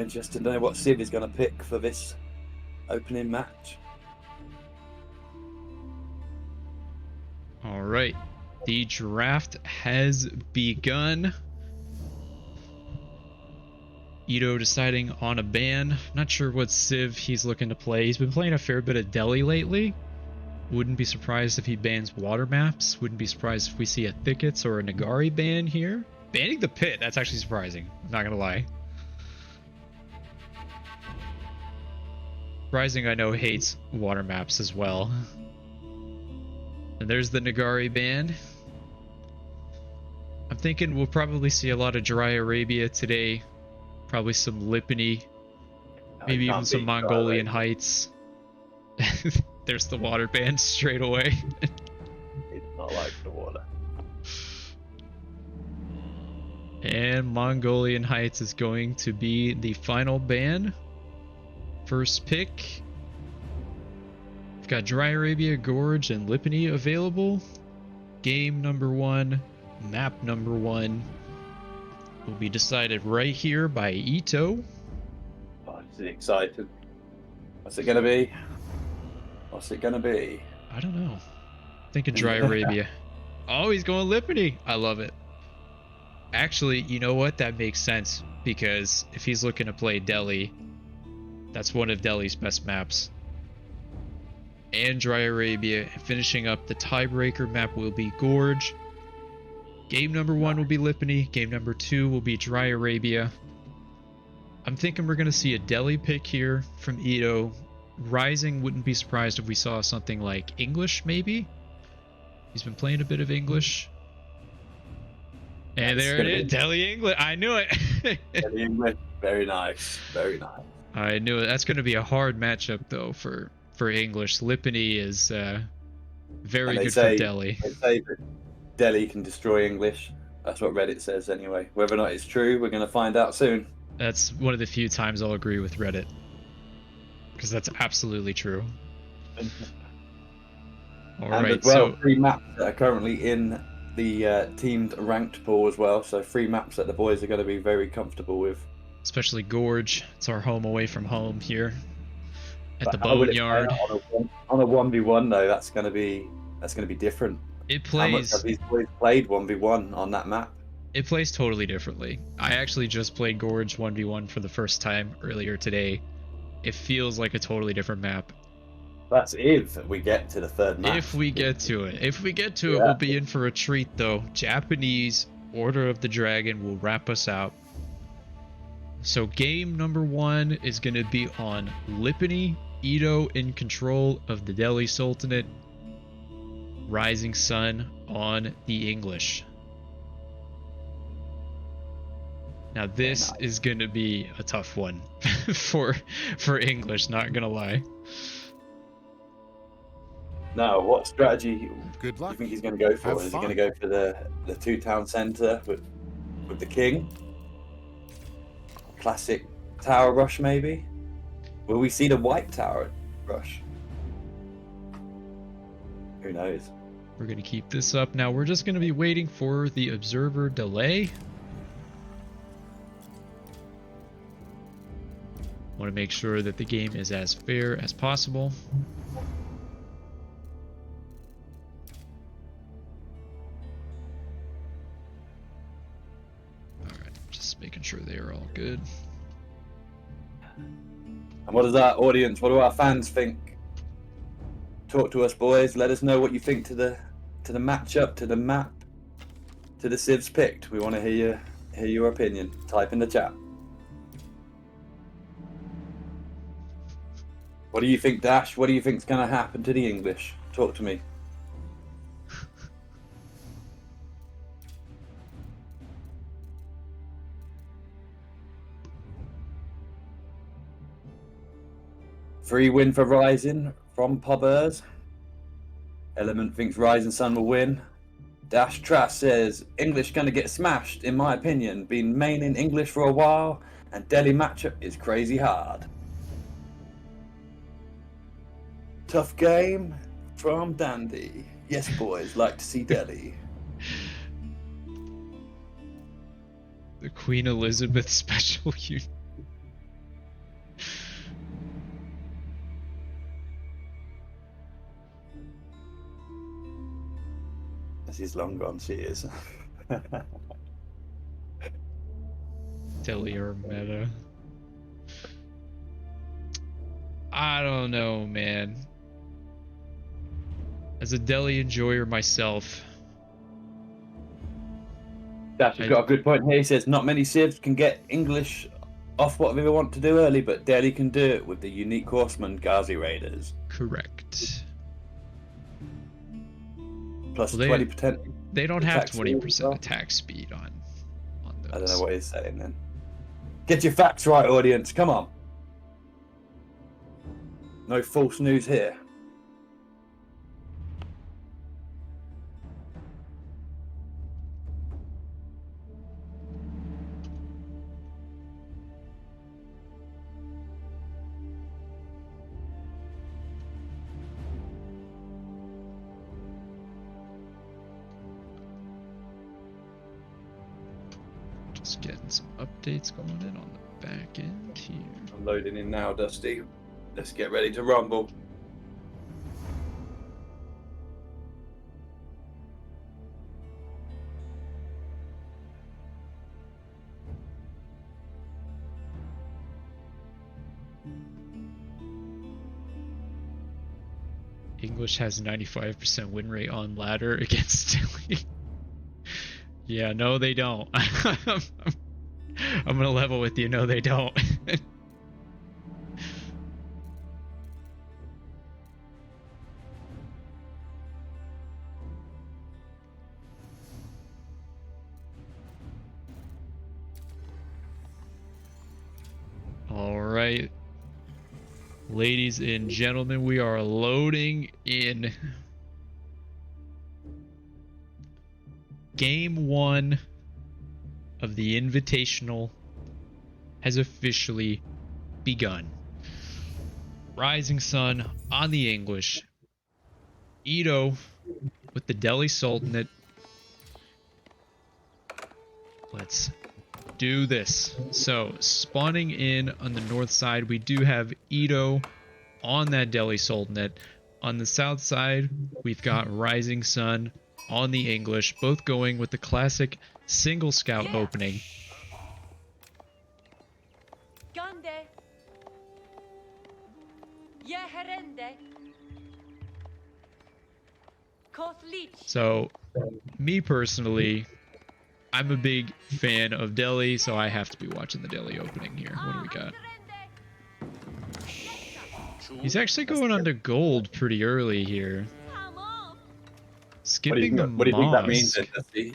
interested to know what Civ is going to pick for this opening match. All right, the draft has begun. Eato deciding on a ban. Not sure what Civ he's looking to play. He's been playing a fair bit of Delhi lately. Wouldn't be surprised if he bans water maps. Wouldn't be surprised if we see a Thickets or a Nagari ban here. Banning the Pit, that's actually surprising. I'm not gonna lie. Rising, I know, hates water maps as well. And there's the Nagari ban. I'm thinking we'll probably see a lot of Dry Arabia today. Probably some Lipany. Maybe even some Mongolian Heights. There's the water ban straight away. He does not like the water. And Mongolian Heights is going to be the final ban. First pick. We've got Dry Arabia, Gorge, and Lipany available. Game number 1, map number 1 will be decided right here by Eato. Oh, is he excited? What's it going to be? What's it going to be? I don't know. Thinking Dry Arabia. Oh, he's going Lipany. I love it. Actually, you know what? That makes sense, because if he's looking to play Delhi, that's one of Delhi's best maps. And Dry Arabia. Finishing up the tiebreaker map will be Gorge. Game number 1 will be Lipany. Game number 2 will be Dry Arabia. I'm thinking we're going to see a Delhi pick here from Eato. Rising, wouldn't be surprised if we saw something like English, maybe. He's been playing a bit of English. And there it is, Delhi English. I knew it. Delhi English. Very nice. Very nice. I knew it. That's going to be a hard matchup, though, for English. Lipany is very good for Delhi. They say that Delhi can destroy English. That's what Reddit says anyway. Whether or not it's true, we're going to find out soon. That's one of the few times I'll agree with Reddit, because that's absolutely true. All and right, as well, so 3 maps that are currently in the teamed ranked pool as well. So 3 maps that the boys are going to be very comfortable with. Especially Gorge. It's our home away from home here at the Boneyard. On a 1v1 though, that's going to be different. It plays. How much have these boys played 1v1 on that map? It plays totally differently. I actually just played Gorge 1v1 for the first time earlier today. It feels like a totally different map. That's if we get to the 3rd map. If we get to it. If we get to it, we'll be in for a treat, though. Japanese Order of the Dragon will wrap us out. So game number 1 is going to be on Lipany. Eato in control of the Delhi Sultanate. Rising Sun on the English. Now this is going to be a tough one for English, not going to lie. Now, what strategy Good luck. do you think he's going to go for? Have Is fun. he going to go for the 2-town centre with the king? Classic tower rush, maybe? Will we see the white tower rush? Who knows? We're going to keep this up. Now we're just going to be waiting for the observer delay. Want to make sure that the game is as fair as possible. Alright, just making sure they are all good. And what does our audience, what do our fans think? Talk to us, boys. Let us know what you think to the matchup, to the map, to the civs picked. We want to hear your opinion. Type in the chat. What do you think, Dash? What do you think's going to happen to the English? Talk to me. Free win for Rising from Pubbers. Element thinks Rising Sun will win. Dash Trash says English gonna get smashed, in my opinion. Been maining English for a while, and Delhi matchup is crazy hard. Tough game from Dandy. Yes, boys, like to see Delhi. The Queen Elizabeth special unit. She's long gone, she is. Delhi or meta. I don't know, man. As a Delhi enjoyer myself, Dash has got a good point here. He says not many civs can get English off whatever they want to do early, but Delhi can do it with the unique horseman Ghazi Raiders. correct. Plus Well, 20%. They don't have attack speed 20% as well. attack speed on those. I don't know what he's saying then. Get your facts right, audience. Come on. No false news here. Just getting some updates going in on the back end here. I'm loading in now, Dusty. Let's get ready to rumble. English has 95% win rate on ladder against Delhi. Yeah, no, they don't. I'm gonna level with you. No, they don't. All right, ladies and gentlemen, we are loading in. Game 1 of the Invitational has officially begun. Rising Sun on the English. Eato with the Delhi Sultanate. Let's do this. So, spawning in on the north side, we do have Eato on that Delhi Sultanate. On the south side, we've got Rising Sun on the English, both going with the classic single scout opening. So, me personally, I'm a big fan of Delhi, so I have to be watching the Delhi opening here. What do we got? He's actually going under gold pretty early here. Skipping the what do you think that means mosque. then, Dusty?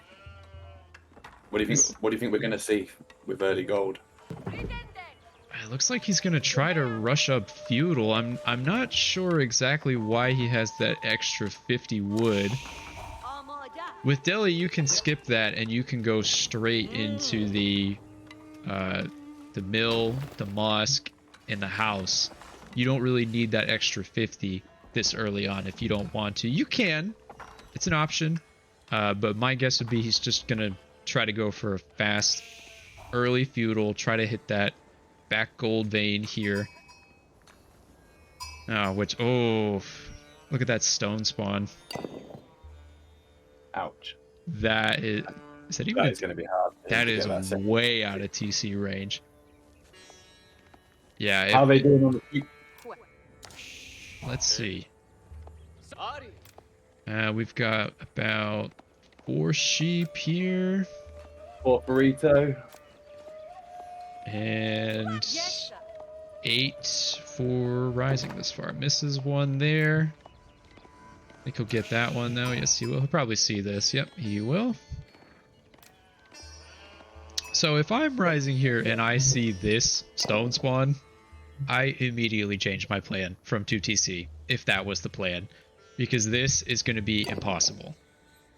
What do you think we're going to see with early gold? It looks like he's gonna try to rush up feudal. I'm not sure exactly why he has that extra 50 wood. With Delhi, you can skip that and you can go straight into the mill, the mosque, and the house. You don't really need that extra 50 this early on if you don't want to. You can. It's an option. But my guess would be he's just gonna try to go for a fast early feudal, try to hit that back gold vein here. Oh, look at that stone spawn. Ouch. That is that even? That is going to be hard. That is way out of TC range. Yeah. How are they doing on the feet? Let's see. We've got about 4 sheep here. 4 burrito. And 8 for rising this far. Misses one there. I think he'll get that one though. Yes, he will. He'll probably see this. Yep, he will. So if I'm rising here and I see this stone spawn, I immediately change my plan from 2TC if that was the plan, because this is going to be impossible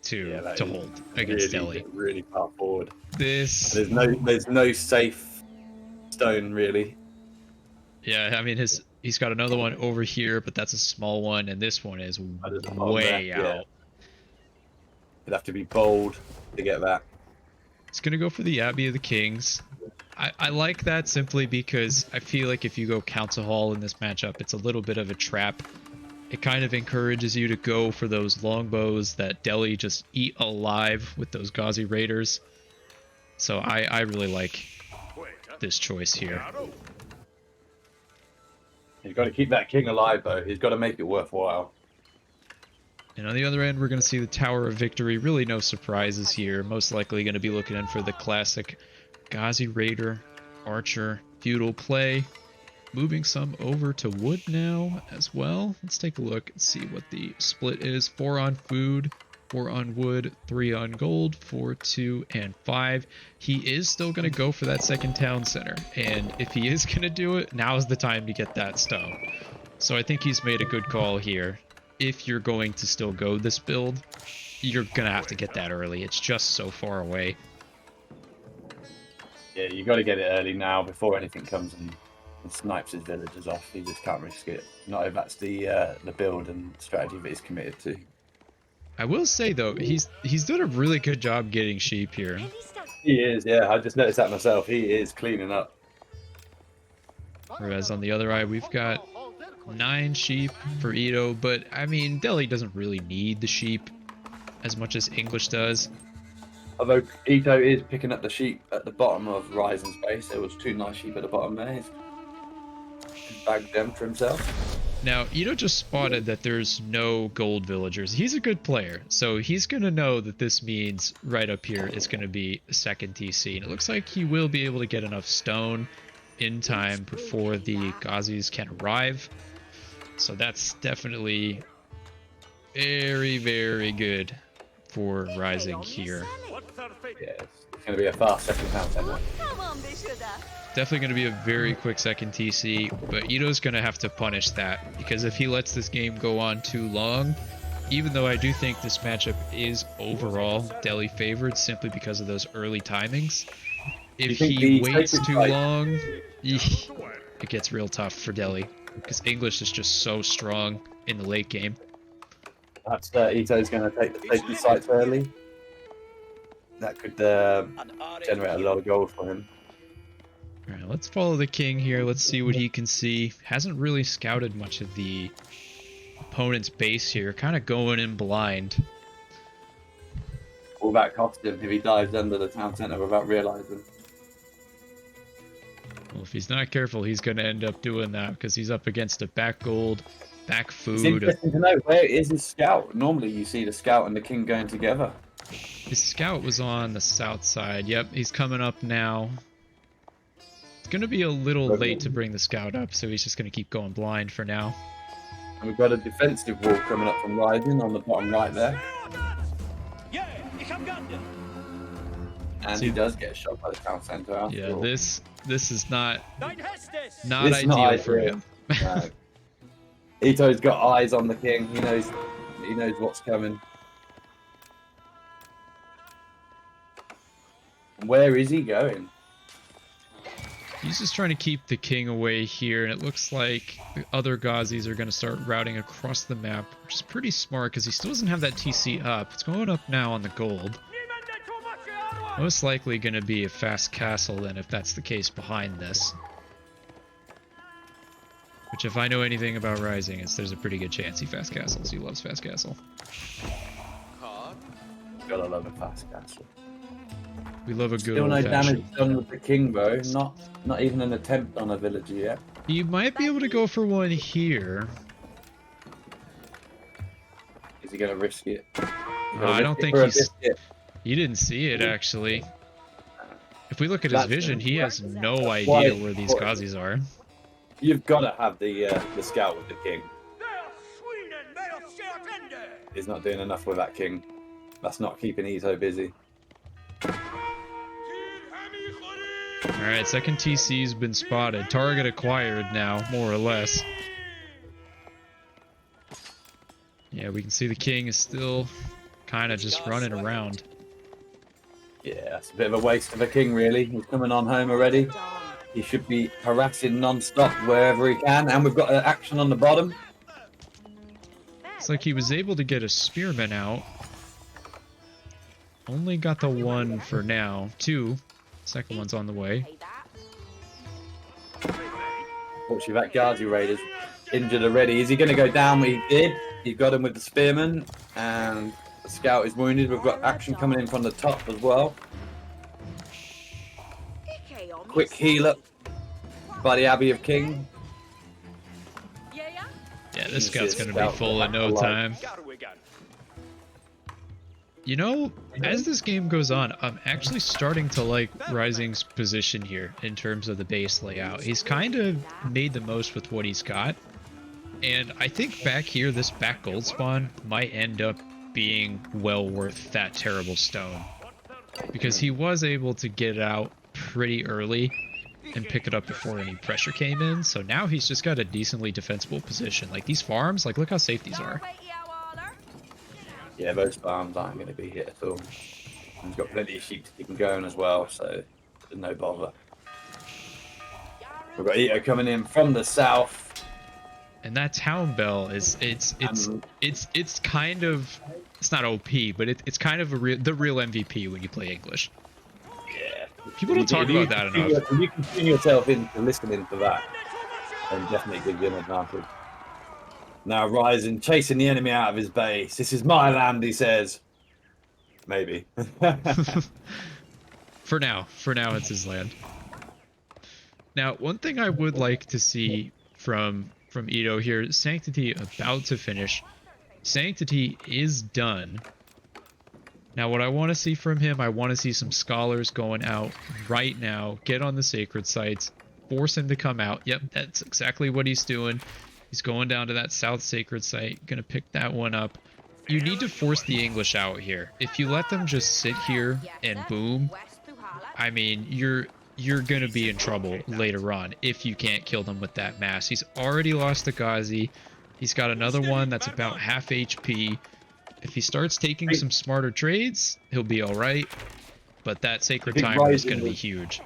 to hold against Delhi. Really far forward. There's no safe stone really. Yeah, I mean he's got another one over here, but that's a small one, and this one is way out. Yeah. You'd have to be bold to get that. It's gonna go for the Abbey of the Kings. I like that simply because I feel like if you go Council Hall in this matchup, it's a little bit of a trap, It kind of encourages you to go for those longbows that Delhi just eat alive with those Ghazi Raiders. So I really like this choice here. He's got to keep that king alive, though. He's got to make it worthwhile. And on the other end, we're going to see the Tower of Victory. Really no surprises here. Most likely going to be looking in for the classic Ghazi Raider, Archer, feudal play. Moving some over to wood now as well. Let's take a look and see what the split is. 4 on food, 4 on wood, 3 on gold, 4, 2, and 5. He is still going to go for that second town center. And if he is going to do it, now is the time to get that stone. So I think he's made a good call here. If you're going to still go this build, you're going to have to get that early. It's just so far away. Yeah, you got to get it early now before anything comes and snipes his villagers off. He just can't risk it. Not if that's the build and strategy that he's committed to. I will say though, he's done a really good job getting sheep here. He is, yeah. I just noticed that myself. He is cleaning up. Whereas on the other eye, we've got 9 sheep for Eato, but I mean, Delhi doesn't really need the sheep as much as English does. Although Eato is picking up the sheep at the bottom of Rising's base. There was 2 nice sheep at the bottom there. He's bagged them for himself. Now, Eato just spotted that there's no gold villagers. He's a good player, so he's going to know that this means right up here is going to be a second TC. And it looks like he will be able to get enough stone in time before the Ghazis can arrive. So that's definitely very, very good for Rising here. Yeah, it's going to be a fast second town center. Definitely going to be a very quick second TC, but Ito's going to have to punish that, because if he lets this game go on too long, even though I do think this matchup is overall Delhi favored simply because of those early timings, if he waits too long, it gets real tough for Delhi, because English is just so strong in the late game. Perhaps Ito's going to take the safety sites early. That could generate a lot of gold for him. All right, let's follow the king here. Let's see what he can see. Hasn't really scouted much of the opponent's base here. Kind of going in blind. All that cost him if he dives under the town center without realizing. Well, if he's not careful, he's going to end up doing that because he's up against a back gold, back food. It's interesting to know, where is his scout? Normally you see the scout and the king going together. His scout was on the south side. Yep, he's coming up now. It's going to be a little late to bring the scout up, so he's just going to keep going blind for now. And we've got a defensive wall coming up from Rising on the bottom right there. And he does get shot by the town center. Yeah, this is not ideal for him. No. Ito's got eyes on the king. He knows what's coming. Where is he going? He's just trying to keep the king away here, and it looks like the other Ghazis are going to start routing across the map, which is pretty smart because he still doesn't have that TC up. It's going up now on the gold. Most likely going to be a fast castle then, if that's the case behind this. Which, if I know anything about Rising, there's a pretty good chance he fast castles. He loves fast castle. Gotta love a fast castle. We love a good Still no damage done with the king, bro. Not even an attempt on a villager yet. You might be able to go for one here. Is he gonna risk it? I don't think he's... You didn't see it, actually. If we look at his vision, he has no idea where these Ghazis are. You've got to have the scout with the king. He's not doing enough with that king. That's not keeping Eato busy. Alright, second TC's been spotted. Target acquired now, more or less. Yeah, we can see the king is still kind of just running around. Yeah, it's a bit of a waste of a king, really. He's coming on home already. He should be harassing non-stop wherever he can. And we've got action on the bottom. It's like he was able to get a spearman out. Only got the one for now. 2. Second one's on the way. Fortunately, that Ghazi raid is injured already. Is he going to go down? He did. He got him with the spearman, and the scout is wounded. We've got action coming in from the top as well. Quick heal up by the Abbey of King. Yeah, this scout's going to be full in no time. You know, as this game goes on, I'm actually starting to like Rising's position here in terms of the base layout. He's kind of made the most with what he's got. And I think back here, this back gold spawn might end up being well worth that terrible stone. Because he was able to get it out pretty early and pick it up before any pressure came in. So now he's just got a decently defensible position. Like these farms, like look how safe these are. Yeah, those farms aren't going to be hit at all. And he's got plenty of sheep to keep him going as well, so there's no bother. We've got Eato coming in from the south. And that town bell is it's kind of, it's not OP, but it's kind of the real MVP when you play English. Yeah. People don't talk about that enough. If you can tune yourself into listening to that, then definitely gives you an advantage. Now Rising, chasing the enemy out of his base. This is my land, he says. Maybe. For now it's his land. Now, one thing I would like to see from Eato here, Sanctity about to finish. Sanctity is done. Now, what I want to see from him, I want to see some scholars going out right now, get on the sacred sites, force him to come out. Yep, that's exactly what he's doing. He's going down to that south sacred site, gonna pick that one up. You need to force the English out here. If you let them just sit here and boom, I mean, you're gonna be in trouble later on if you can't kill them with that mass. He's already lost to Ghazi. He's got another one that's about half HP. If he starts taking some smarter trades, he'll be all right. But that sacred timer is gonna be huge.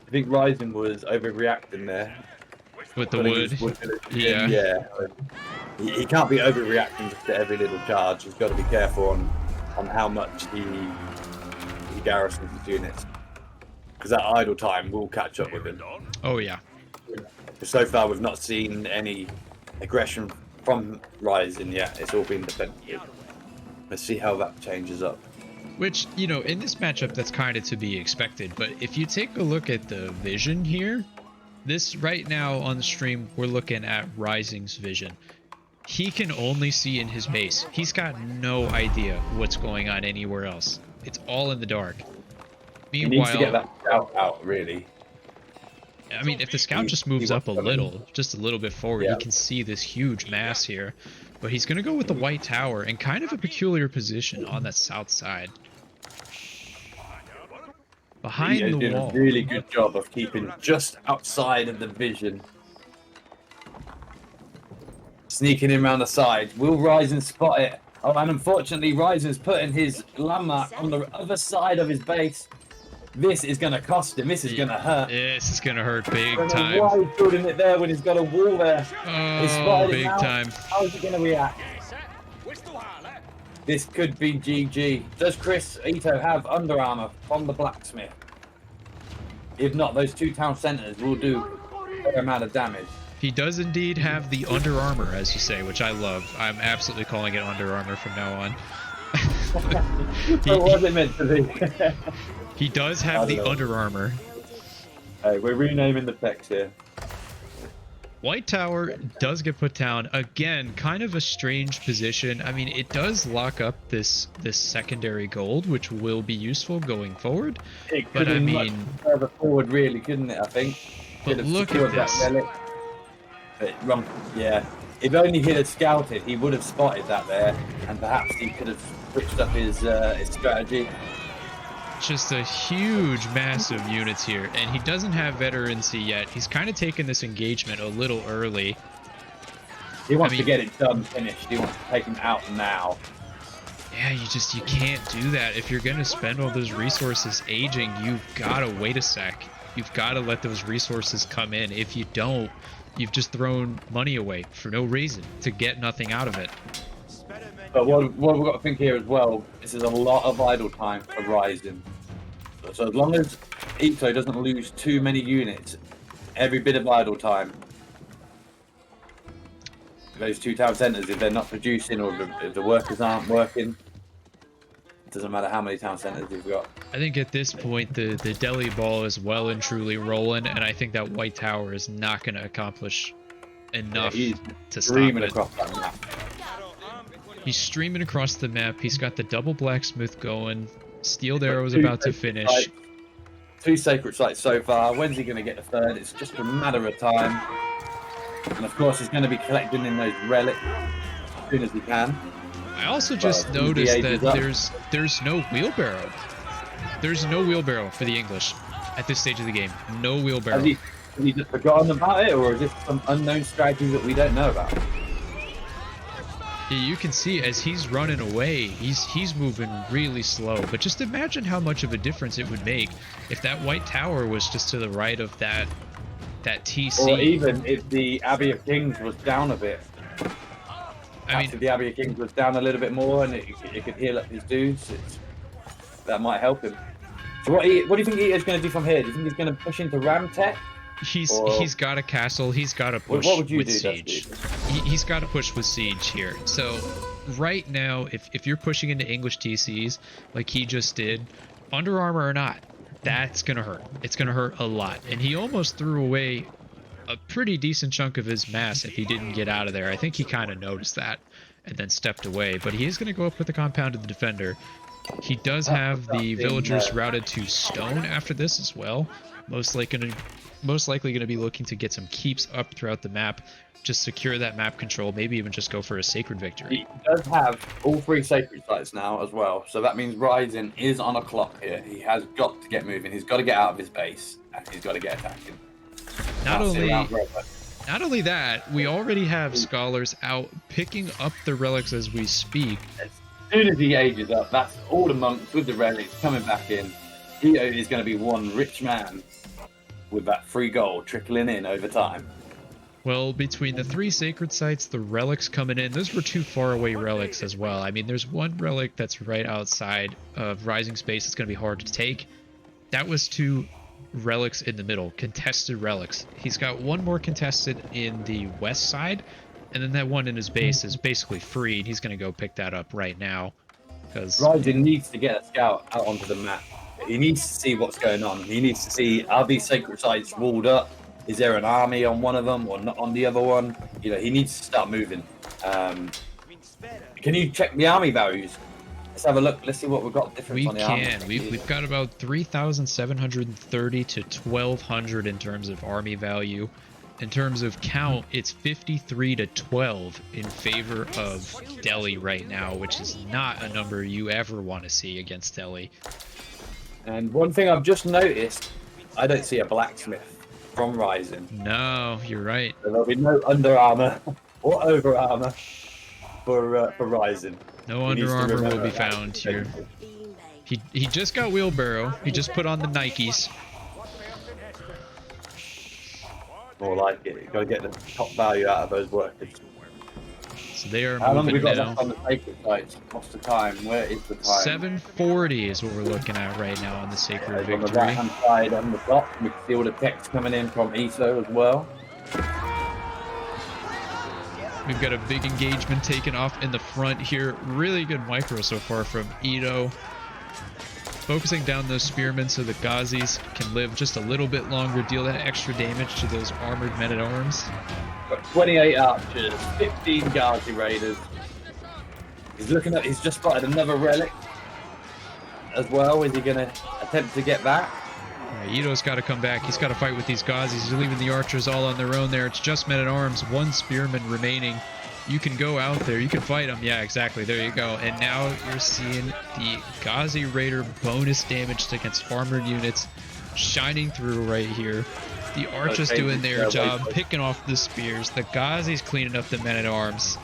I think Rising was overreacting there. With the wood. Yeah. Yeah. He can't be overreacting just to every little charge. He's got to be careful on how much he garrisons his units. Because that idle time will catch up with him. Oh, yeah. So far, we've not seen any aggression from Rising yet. It's all been defensive. Let's see how that changes up. Which, you know, in this matchup, that's kind of to be expected. But if you take a look at the vision here, this right now on the stream, we're looking at Rising's vision. He can only see in his base. He's got no idea what's going on anywhere else. It's all in the dark. Meanwhile, he needs to get that scout out, really. I mean, if the scout just moves up a little, just a little bit forward, he can see this huge mass here. But he's going to go with the white tower in kind of a peculiar position on that south side. Behind the wall. Doing a really good job of keeping just outside of the vision. Sneaking in around the side. Will Rising spot it? Oh, and unfortunately, Rising's putting his landmark on the other side of his base. This is going to cost him. This is going to hurt. This is going to hurt big I don't know time. why he's building it there when he's got a wall there. Oh, big time. How is he going to react? This could be GG. Does Chris Eato have Under Armour from the blacksmith? If not, those two town centres will do a fair amount of damage. He does indeed have the Under Armour, as you say, which I love. I'm absolutely calling it Under Armour from now on. What was it meant to be? He does have the Under Armour. Hey, we're renaming the text here. White Tower does get put down. Again, kind of a strange position. I mean, it does lock up this secondary gold, which will be useful going forward. It could have been much further forward, really, couldn't it, I think? But look at this. But, yeah. If only he had scouted, he would have spotted that there, and perhaps he could have switched up his strategy. Just a huge mass of units here, and he doesn't have veterancy yet. He's kind of taken this engagement a little early. He wants to get it done, finished. He wants to take him out now. Yeah, you can't do that. If you're going to spend all those resources aging, you've got to wait a sec. You've got to let those resources come in. If you don't, you've just thrown money away for no reason to get nothing out of it. But what we've got to think here as well, this is a lot of idle time for Rising. So as long as Eato doesn't lose too many units, every bit of idle time those two town centres, if they're not producing or if the workers aren't working, it doesn't matter how many town centres you've got. I think at this point the Delhi ball is well and truly rolling, and I think that white tower is not going to accomplish enough to stop it. Across that map. He's streaming across the map. He's got the double blacksmith going. Steeled Arrow is about to finish. 2 sacred sites so far. When's he going to get the 3rd? It's just a matter of time. And of course, he's going to be collecting in those relics as soon as he can. I also just noticed that there's no wheelbarrow. There's no wheelbarrow for the English at this stage of the game. No wheelbarrow. Has he just forgotten about it, or is this some unknown strategy that we don't know about? You can see as he's running away, he's moving really slow. But just imagine how much of a difference it would make if that white tower was just to the right of that TC. Or even if the Abbey of Kings was down a bit. I mean, the Abbey of Kings was down a little bit more, and it could heal up his dudes. That might help him. So what do you think Eato's going to do from here? Do you think he's going to push into Ramtech? He's got a castle. He's got to push with siege. He's got to push with siege here. So right now, if you're pushing into English TCs like he just did, Under Armour or not, that's gonna hurt. It's gonna hurt a lot. And he almost threw away a pretty decent chunk of his mass if he didn't get out of there. I think he kind of noticed that and then stepped away. But he is gonna go up with the compounded defender. He does have the villagers routed to stone after this as well. Most likely going to be looking to get some keeps up throughout the map, just secure that map control, maybe even just go for a sacred victory. He does have all 3 sacred sites now as well, so that means Rising is on a clock here. He has got to get moving. He's got to get out of his base, and he's got to get attacking. Not only that, we already have scholars out picking up the relics as we speak. As soon as he ages up, that's all the monks with the relics coming back in. Eato is going to be one rich man with that free gold trickling in over time. Well, between the 3 sacred sites, the relics coming in, those were 2 faraway relics as well. I mean, there's one relic that's right outside of Rising Space. It's going to be hard to take. That was 2 relics in the middle, contested relics. He's got 1 more contested in the west side, and then that one in his base is basically free, and he's going to go pick that up right now. Because Rising needs to get a scout out onto the map. He needs to see what's going on. He needs to see, are these sacred sites walled up? Is there an army on one of them or not on the other one? You know, he needs to start moving. Can you check the army values? Let's have a look. Let's see what we've got different on the army. We've got about 3,730 to 1,200 in terms of army value. In terms of count, it's 53 to 12 in favor of Delhi right now, which is not a number you ever want to see against Delhi. And one thing I've just noticed, I don't see a blacksmith from Rising. No, you're right. So there'll be no Under Armour or Over Armour for Rising. No Under Armour will be found here. He just got wheelbarrow. He just put on the Nikes. More like it. You've got to get the top value out of those workers. So they are How long have we moving got now. left on the sacred sites? What's the time? Where is the time? 740 is what we're looking at right now on the sacred On the victory. right hand side on the top, we can see all the text coming in from Eato as well. We've got a big engagement taken off in the front here. Really good micro so far from Eato. Focusing down those spearmen so the Ghazis can live just a little bit longer, deal that extra damage to those armored men-at-arms. Got 28 archers, 15 Ghazi raiders. He's just spotted another relic as well. Is he going to attempt to get that? Ito's got to come back. He's got to fight with these Ghazis. He's leaving the archers all on their own there. It's just men-at-arms, 1 spearman remaining. You can go out there. You can fight them. Yeah, exactly. There you go. And now you're seeing the Ghazi Raider bonus damage against armored units shining through right here. The archers doing their job, picking off the spears. The Ghazis cleaning up the men-at-arms.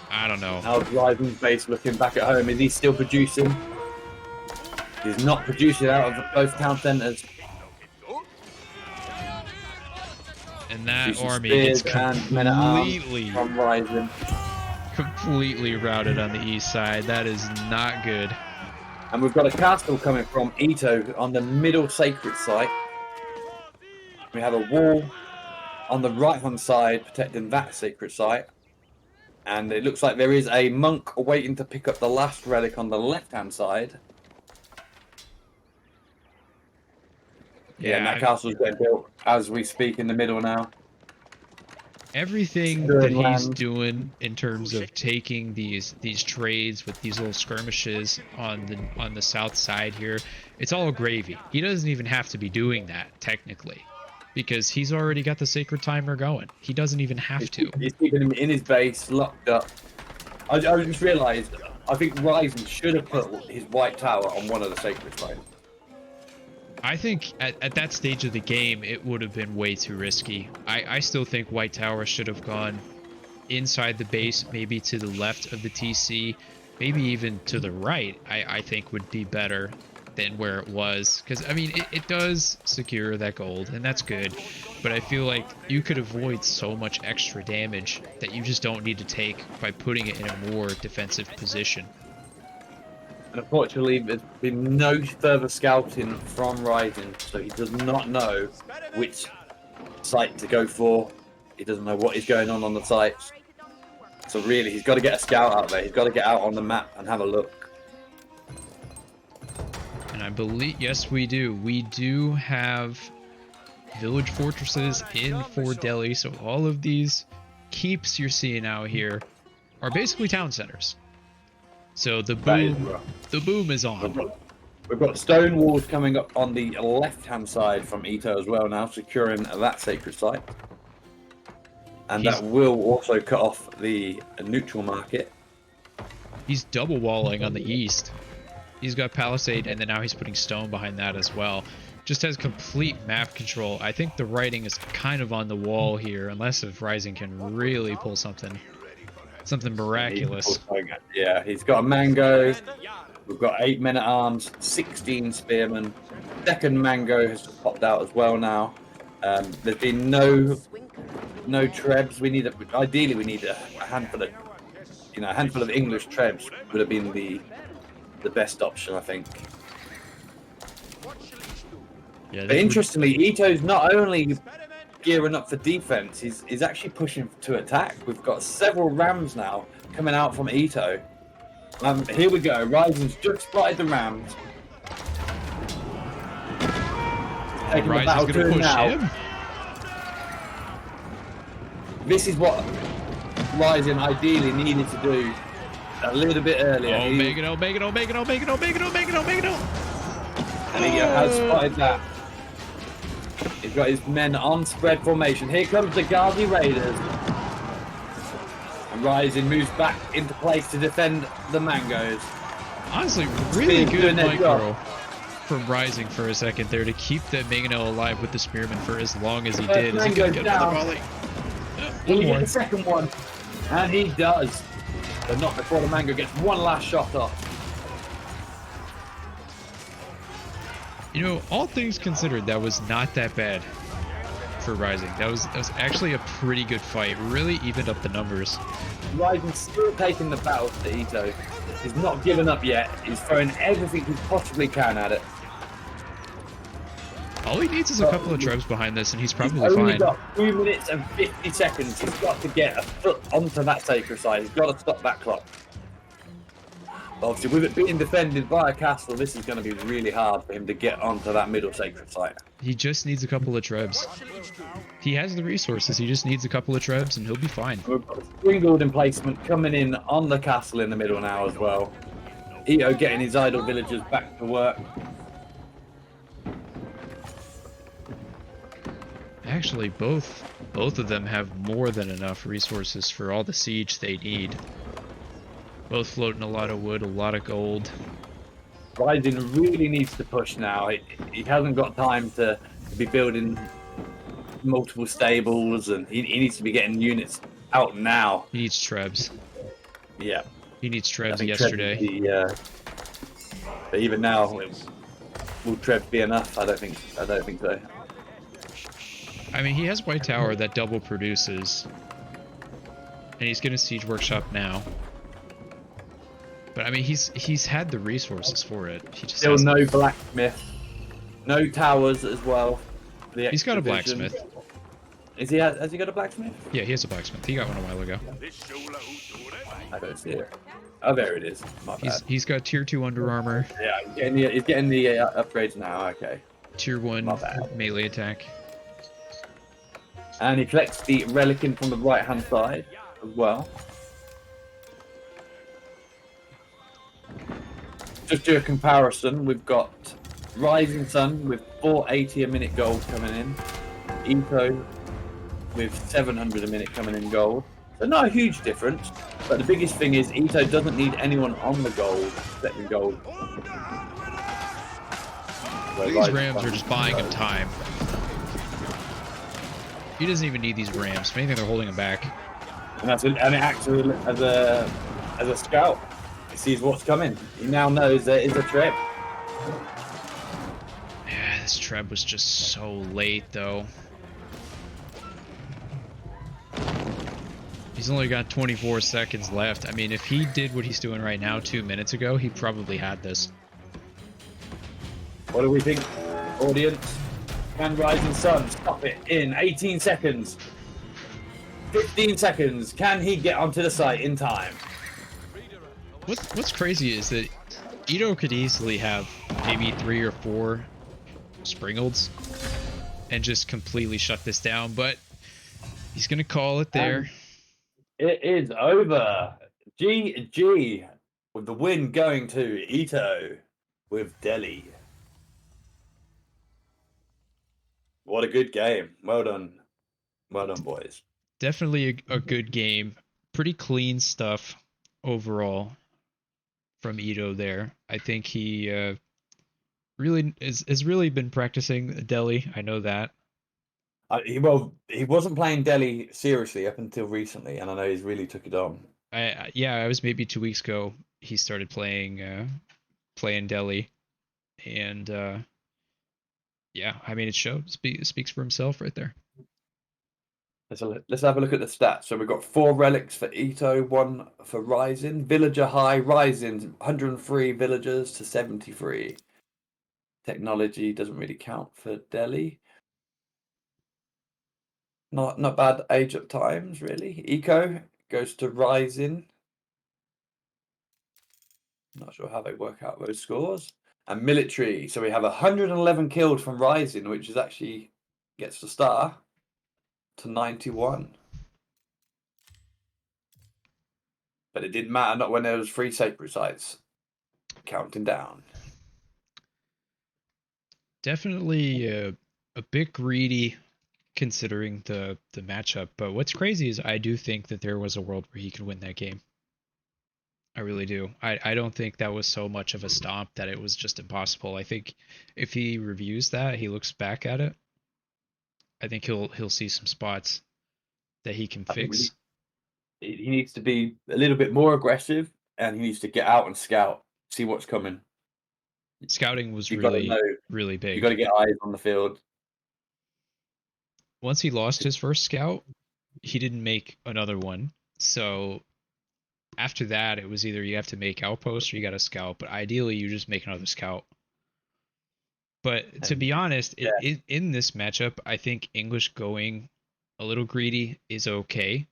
I don't know. How's Rising's base looking back at home? Is he still producing? He's not producing out of both town centres. And that army gets completely routed on the east side. That is not good. And we've got a castle coming from Eato on the middle sacred site. We have a wall on the right-hand side, protecting that secret site. And it looks like there is a monk waiting to pick up the last relic on the left-hand side. Yeah, and that castle's getting built as we speak in the middle now. Everything that he's doing in terms of taking these trades with these little skirmishes on the south side here, it's all gravy. He doesn't even have to be doing that technically, because he's already got the sacred timer going. He doesn't even have to. He's keeping him in his base, locked up. I just realised, I think Ryzen should have put his white tower on one of the sacred sites. I think at that stage of the game, it would have been way too risky. I still think White Tower should have gone inside the base, maybe to the left of the TC, maybe even to the right, I think would be better than where it was. Because, I mean, it does secure that gold, and that's good. But I feel like you could avoid so much extra damage that you just don't need to take by putting it in a more defensive position. And unfortunately, there's been no further scouting from Ryzen, so he does not know which site to go for. He doesn't know what is going on the sites. So really, he's got to get a scout out there. He's got to get out on the map and have a look. And I believe, yes, we do. We do have village fortresses in Fort Delhi, so all of these keeps you're seeing out here are basically town centers. So the boom is on. We've got stone walls coming up on the left-hand side from Eato as well now, securing that sacred site. And that will also cut off the neutral market. He's double walling on the east. He's got palisade, and then now he's putting stone behind that as well. Just has complete map control. I think the writing is kind of on the wall here, unless if Rising can really pull something miraculous. Yeah, he's got a mango. We've got 8 men-at-arms, 16 spearmen. Second mango has popped out as well now. There's been no trebs. Ideally we need a handful of, a handful of English trebs would have been the best option, I think. Yeah, but interestingly, Ito's not only gearing up for defense, he's actually pushing to attack. We've got several rams now coming out from Eato. Here we go. Ryzen's just spotted the rams. Taking the battle to him now. This is what Ryzen ideally needed to do a little bit earlier. Oh, make it. And he has spotted that. He's got his men on spread formation. Here comes the Ghazi Raiders. And Ryzen moves back into place to defend the mangoes. Honestly, really good micro from Rising for a second there to keep the Mangano alive with the Spearman for as long as he did. Is he going to get another volley? Will he get the second one? And he does. But not before the mango gets one last shot off. You know, all things considered, that was not that bad for Rising. That was actually a pretty good fight. Really evened up the numbers. Ryzen's still taking the battle to Eato. He's not given up yet. He's throwing everything he possibly can at it. All he needs is a couple of trebs behind this, and he's probably fine. He's only fine. got 2 minutes and 50 seconds. He's got to get a foot onto that sacred side. He's got to stop that clock. Obviously, with it being defended by a castle, this is going to be really hard for him to get onto that middle sacred site. He just needs a couple of trebs. He has the resources. He just needs a couple of trebs, and he'll be fine. We've got a spring building placement coming in on the castle in the middle now as well. Eato getting his idle villagers back to work. Actually, both of them have more than enough resources for all the siege they need. Both floating a lot of wood, a lot of gold. Ryzen really needs to push now. He hasn't got time to be building multiple stables, and he needs to be getting units out now. He needs trebs. Yeah. He needs trebs yesterday. But even now, will trebs be enough? I don't think so. I mean, he has White Tower that double produces, and he's getting Siege Workshop now. But I mean, he's had the resources for it. He just still no blacksmith, no towers as well. He's got a blacksmith. Is he? Has he got a blacksmith? Yeah, he has a blacksmith. He got one a while ago. I don't see it. Oh, there it is. My bad. He's got tier 2 under armor, Yeah, he's getting the upgrades now. Okay. tier 1 My bad. melee attack. And he collects the relicin from the right-hand side as well. Just do a comparison. We've got Rising Sun with 480 a minute gold coming in. Eato with 700 a minute coming in gold. So not a huge difference. But the biggest thing is Eato doesn't need anyone on the gold, collecting gold. These rams are just buying him time. He doesn't even need these rams. If anything, they're holding him back. And it acts as a scout. He sees what's coming. He now knows there is a trap. Yeah, this trap was just so late, though. He's only got 24 seconds left. I mean, if he did what he's doing right now 2 minutes ago, he probably had this. What do we think, audience? Can Rising Sun stop it in 18 seconds? 15 seconds. Can he get onto the site in time? What's crazy is that Eato could easily have maybe 3 or 4 Springolds and just completely shut this down, but he's gonna call it there. It is over. GG with the win going to Eato with Delhi. What a good game. Well done. Well done, boys. Definitely a good game. Pretty clean stuff overall from Eato there. I think he really has really been practicing Delhi. I know that. He wasn't playing Delhi seriously up until recently, and I know he's really took it on. I was maybe 2 weeks ago. He started playing Delhi, and yeah, I mean it showed. Speaks for himself right there. Let's have a look at the stats. So we've got 4 relics for Eato, 1 for Rising. Villager high, Rising 103 villagers to 73. Technology doesn't really count for Delhi. Not bad age up times, really. Eco goes to Rising. Not sure how they work out those scores. And military. So we have 111 killed from Rising, which is actually gets the star to 91. But it didn't matter, not when there was 3 sacred sites counting down. Definitely a bit greedy considering the matchup, but what's crazy is I do think that there was a world where he could win that game. I really do. I don't think that was so much of a stomp that it was just impossible. I think if he reviews that, he looks back at it, I think he'll see some spots that he can fix. He needs to be a little bit more aggressive, and he needs to get out and scout, see what's coming. Scouting was You really, got to know, really big. You got to get eyes on the field. Once he lost his first scout, he didn't make another one. So after that, it was either you have to make outposts or you got to scout. But ideally, you just make another scout. But to be honest, in this matchup, I think English going a little greedy is okay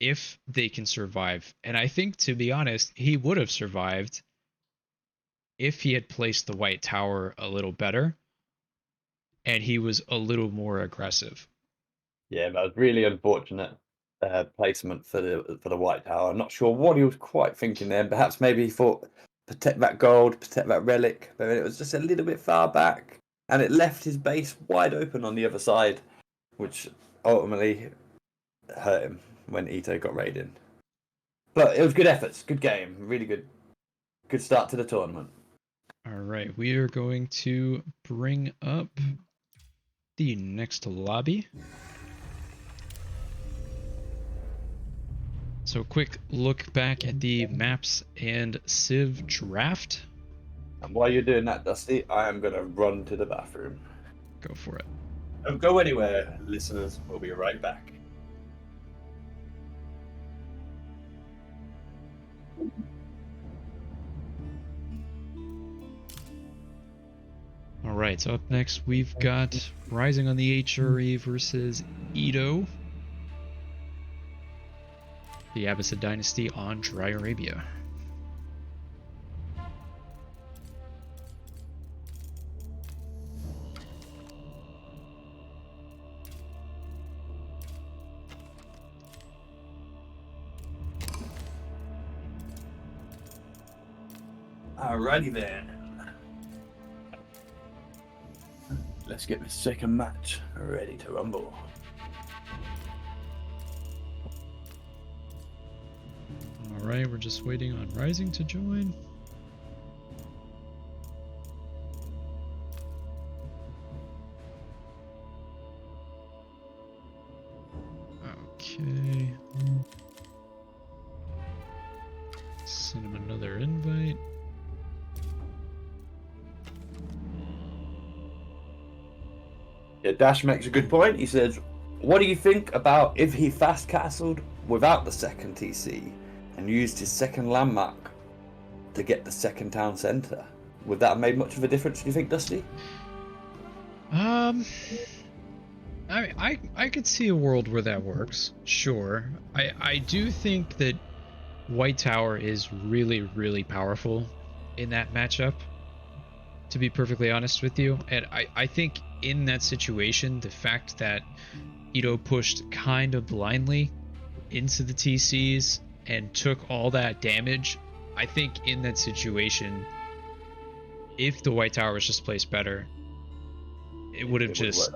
if they can survive. And I think, to be honest, he would have survived if he had placed the white tower a little better and he was a little more aggressive. Yeah, that was really unfortunate placement for the white tower. I'm not sure what he was quite thinking there. Perhaps maybe he thought protect that gold, protect that relic, but it was just a little bit far back, and it left his base wide open on the other side, which ultimately hurt him when Eato got raided. But it was good efforts, good game, really good start to the tournament. All right, we are going to bring up the next lobby. So quick look back at the maps and Civ draft. And while you're doing that, Dusty, I am going to run to the bathroom. Go for it. Don't go anywhere, listeners. We'll be right back. All Alright, so up next we've got Rising on the HRE versus Eato. The Abbasid Dynasty on Dry Arabia. Alrighty then. Let's get the second match ready to rumble. Alright, we're just waiting on Rising to join. Okay. Send him another invite. Yeah, Dash makes a good point. He says, what do you think about if he fast castled without the second TC and used his second landmark to get the second town centre? Would that have made much of a difference, do you think, Dusty? I could see a world where that works. Sure. I do think that White Tower is really, really powerful in that matchup, to be perfectly honest with you. And I think in that situation, the fact that Eato pushed kind of blindly into the TCs and took all that damage, I think in that situation, if the White Tower was just placed better, it would have just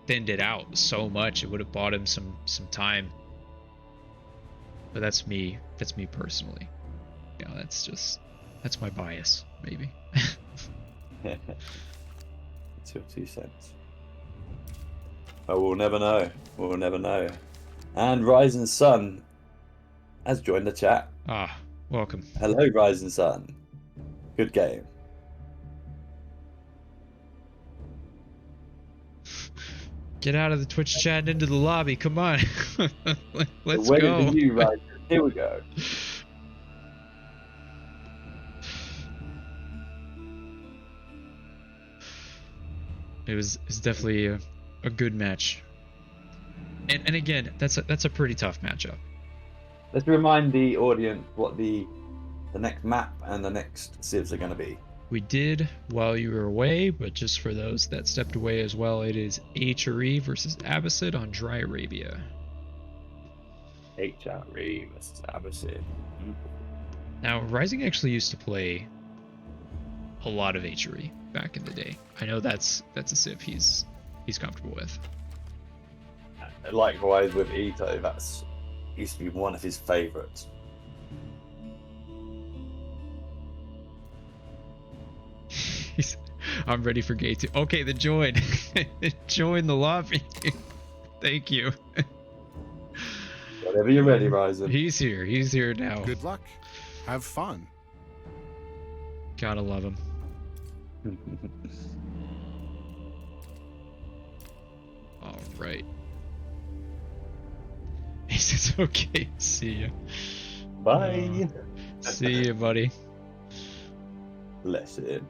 thinned it out so much. It would have bought him some time. But that's me personally. Yeah, that's my bias, maybe. 2 cents. Oh, we'll never know. We'll never know. And Rising Sun has joined the chat. Ah, welcome. Hello, Rising Sun. Good game. Get out of the Twitch chat and into the lobby. Come on. Let's Where go. did you, Rising? Here we go. It's definitely a good match. And again, that's a pretty tough matchup. Let's remind the audience what the next map and the next civs are going to be. We did while you were away, but just for those that stepped away as well, it is HRE versus Abbasid on Dry Arabia. HRE versus Abbasid. Now, Rising actually used to play a lot of HRE back in the day. I know that's a civ he's comfortable with. Likewise with Eato, that's used to be one of his favourites. I'm ready for gate 2. Okay, then join. Join the lobby. Thank you. Whenever you're ready, Rising. He's here now. Good luck. Have fun. Gotta love him. All right. He says, okay, see ya. Bye. See ya, buddy. Lesson.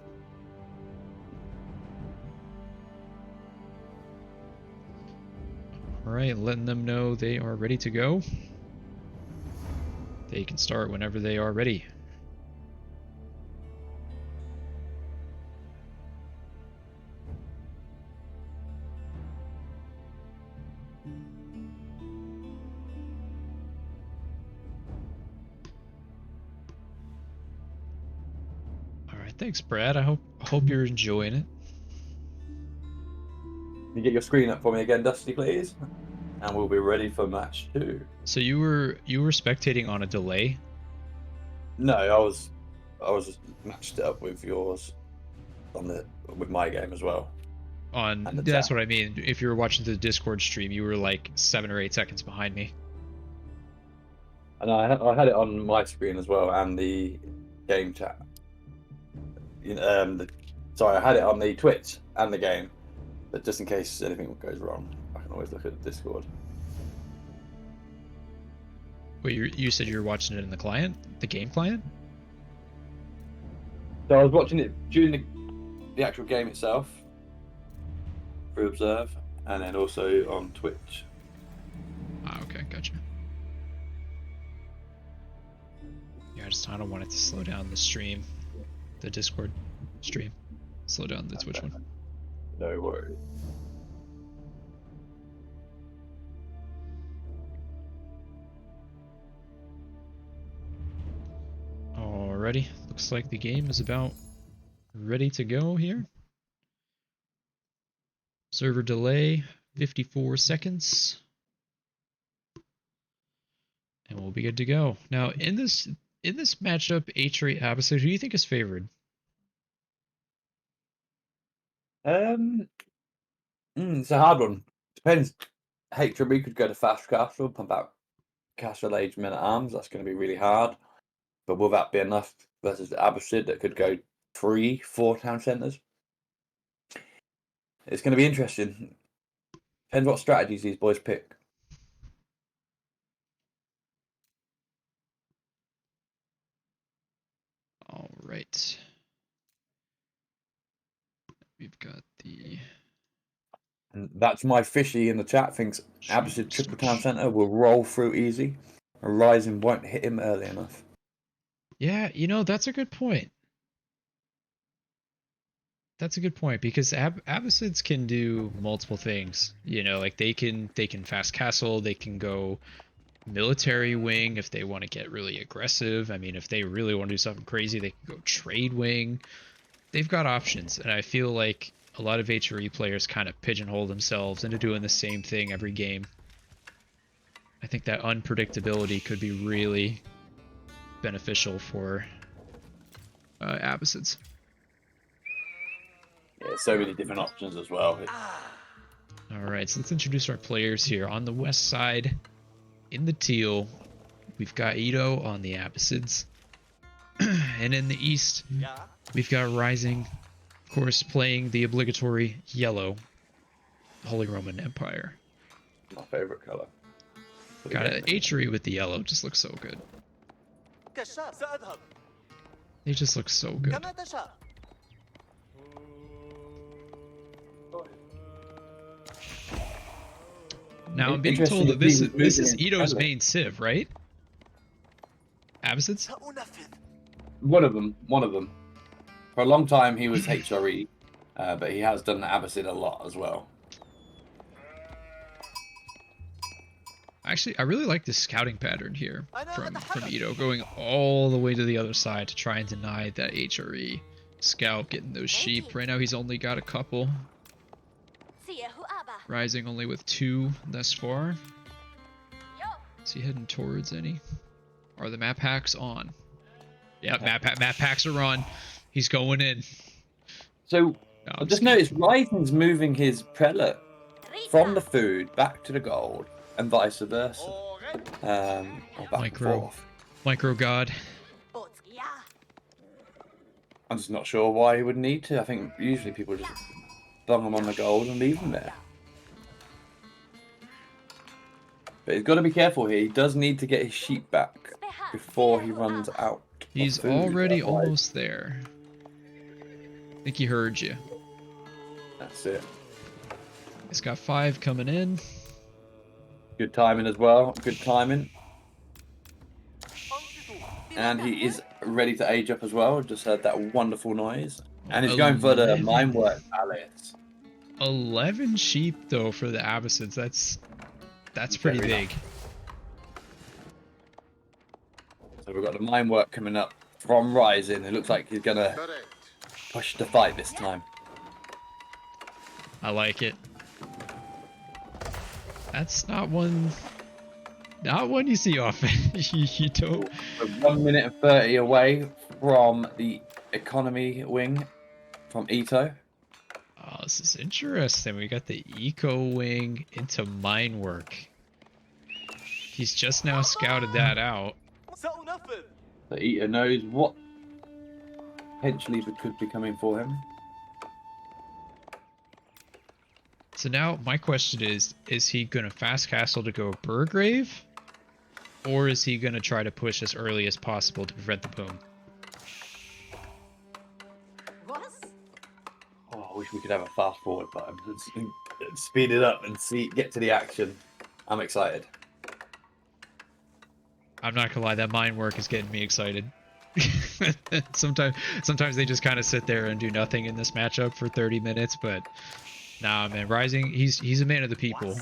All right, letting them know they are ready to go. They can start whenever they are ready. All right, thanks, Brad. I hope you're enjoying it. Can you get your screen up for me again, Dusty, please? And we'll be ready for match 2. So you were spectating on a delay? No, I was matched up with yours with my game as well. That's what I mean. If you were watching the Discord stream, you were like 7 or 8 seconds behind me. And I had it on my screen as well and the game chat. Sorry, I had it on the Twitch and the game, but just in case anything goes wrong, I can always look at the Discord. Wait, you said you were watching it in the client, the game client? So I was watching it during the actual game itself through Observe, and then also on Twitch. Ah, okay, gotcha. Yeah, I don't want it to slow down the stream, the Discord stream. Slow down the Twitch one. No worries. Alrighty, looks like the game is about ready to go here. Server delay, 54 seconds. And we'll be good to go. Now, in this matchup, H3 Abbasid, who do you think is favored? It's a hard one. Depends. HRB could go to Fast Castle, pump out Castle Age Men at Arms. That's going to be really hard. But will that be enough versus the Abbasid that could go 3-4 town centres? It's going to be interesting. Depends what strategies these boys pick. All right. We've got the... And that's my fishy in the chat thinks Abbasid Triple Town Centre will roll through easy. And Rising won't hit him early enough. Yeah, you know, that's a good point. That's a good point because Abbasids can do multiple things. You know, like they can fast castle, they can go military wing if they want to get really aggressive. I mean, if they really want to do something crazy, they can go trade wing. They've got options, and I feel like a lot of HRE players kind of pigeonhole themselves into doing the same thing every game. I think that unpredictability could be really beneficial for Abbasids. Yeah, so many different options as well. Alright, so let's introduce our players here. On the west side, in the teal, we've got Eato on the Abbasids. And in the east, we've got Rising, of course, playing the obligatory yellow, Holy Roman Empire. My favourite colour. Got an H3 with the yellow, just looks so good. They just look so good. Now I'm being told that this is Ito's main civ, right? Abbasids? One of them. For a long time he was HRE, but he has done Abbasid a lot as well. Actually, I really like this scouting pattern here from Eato, going all the way to the other side to try and deny that HRE scout getting those sheep. Right now he's only got a couple. Rising only with 2 thus far. Is he heading towards any? Are the map hacks on? Yeah, map hacks are on. He's going in. So I just noticed Rising's moving his prelate from the food back to the gold and vice versa. Or back and forth. Micro God. I'm just not sure why he would need to. I think usually people just bung him on the gold and leave him there. But he's got to be careful here. He does need to get his sheep back before he runs out. He's already almost there. I think he heard you. That's it. He's got 5 coming in. Good timing as well. Good timing. And he is ready to age up as well. Just heard that wonderful noise. And he's going for the mine work palace. 11 sheep though for the Abbasids. That's pretty big. So we've got the mine work coming up from Rising. It looks like he's gonna push the fight this time. I like it. That's not one you see often. You don't. We're 1 minute and 30 away from the economy wing from Eato. Oh, this is interesting. We got the eco wing into mine work. He's just now scouted that out. So Eato knows what potentially could be coming for him. So now my question is he going to fast castle to go Burgrave? Or is he going to try to push as early as possible to prevent the boom? I wish we could have a fast forward button. Speed it up and get to the action. I'm excited. I'm not gonna lie, that mine work is getting me excited. Sometimes they just kind of sit there and do nothing in this matchup for 30 minutes, but nah, man, Rising, he's a man of the people.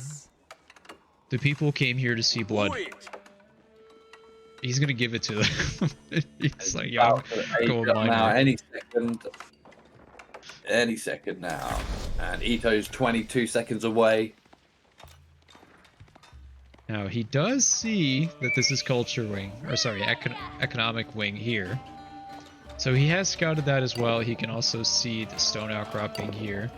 The people came here to see blood. He's gonna give it to them. He's like, yeah, I'm going mine now. work. Any second now. And Eato's 22 seconds away. Now, he does see that this is culture wing, or sorry, economic wing here. So he has scouted that as well. He can also see the stone outcropping here.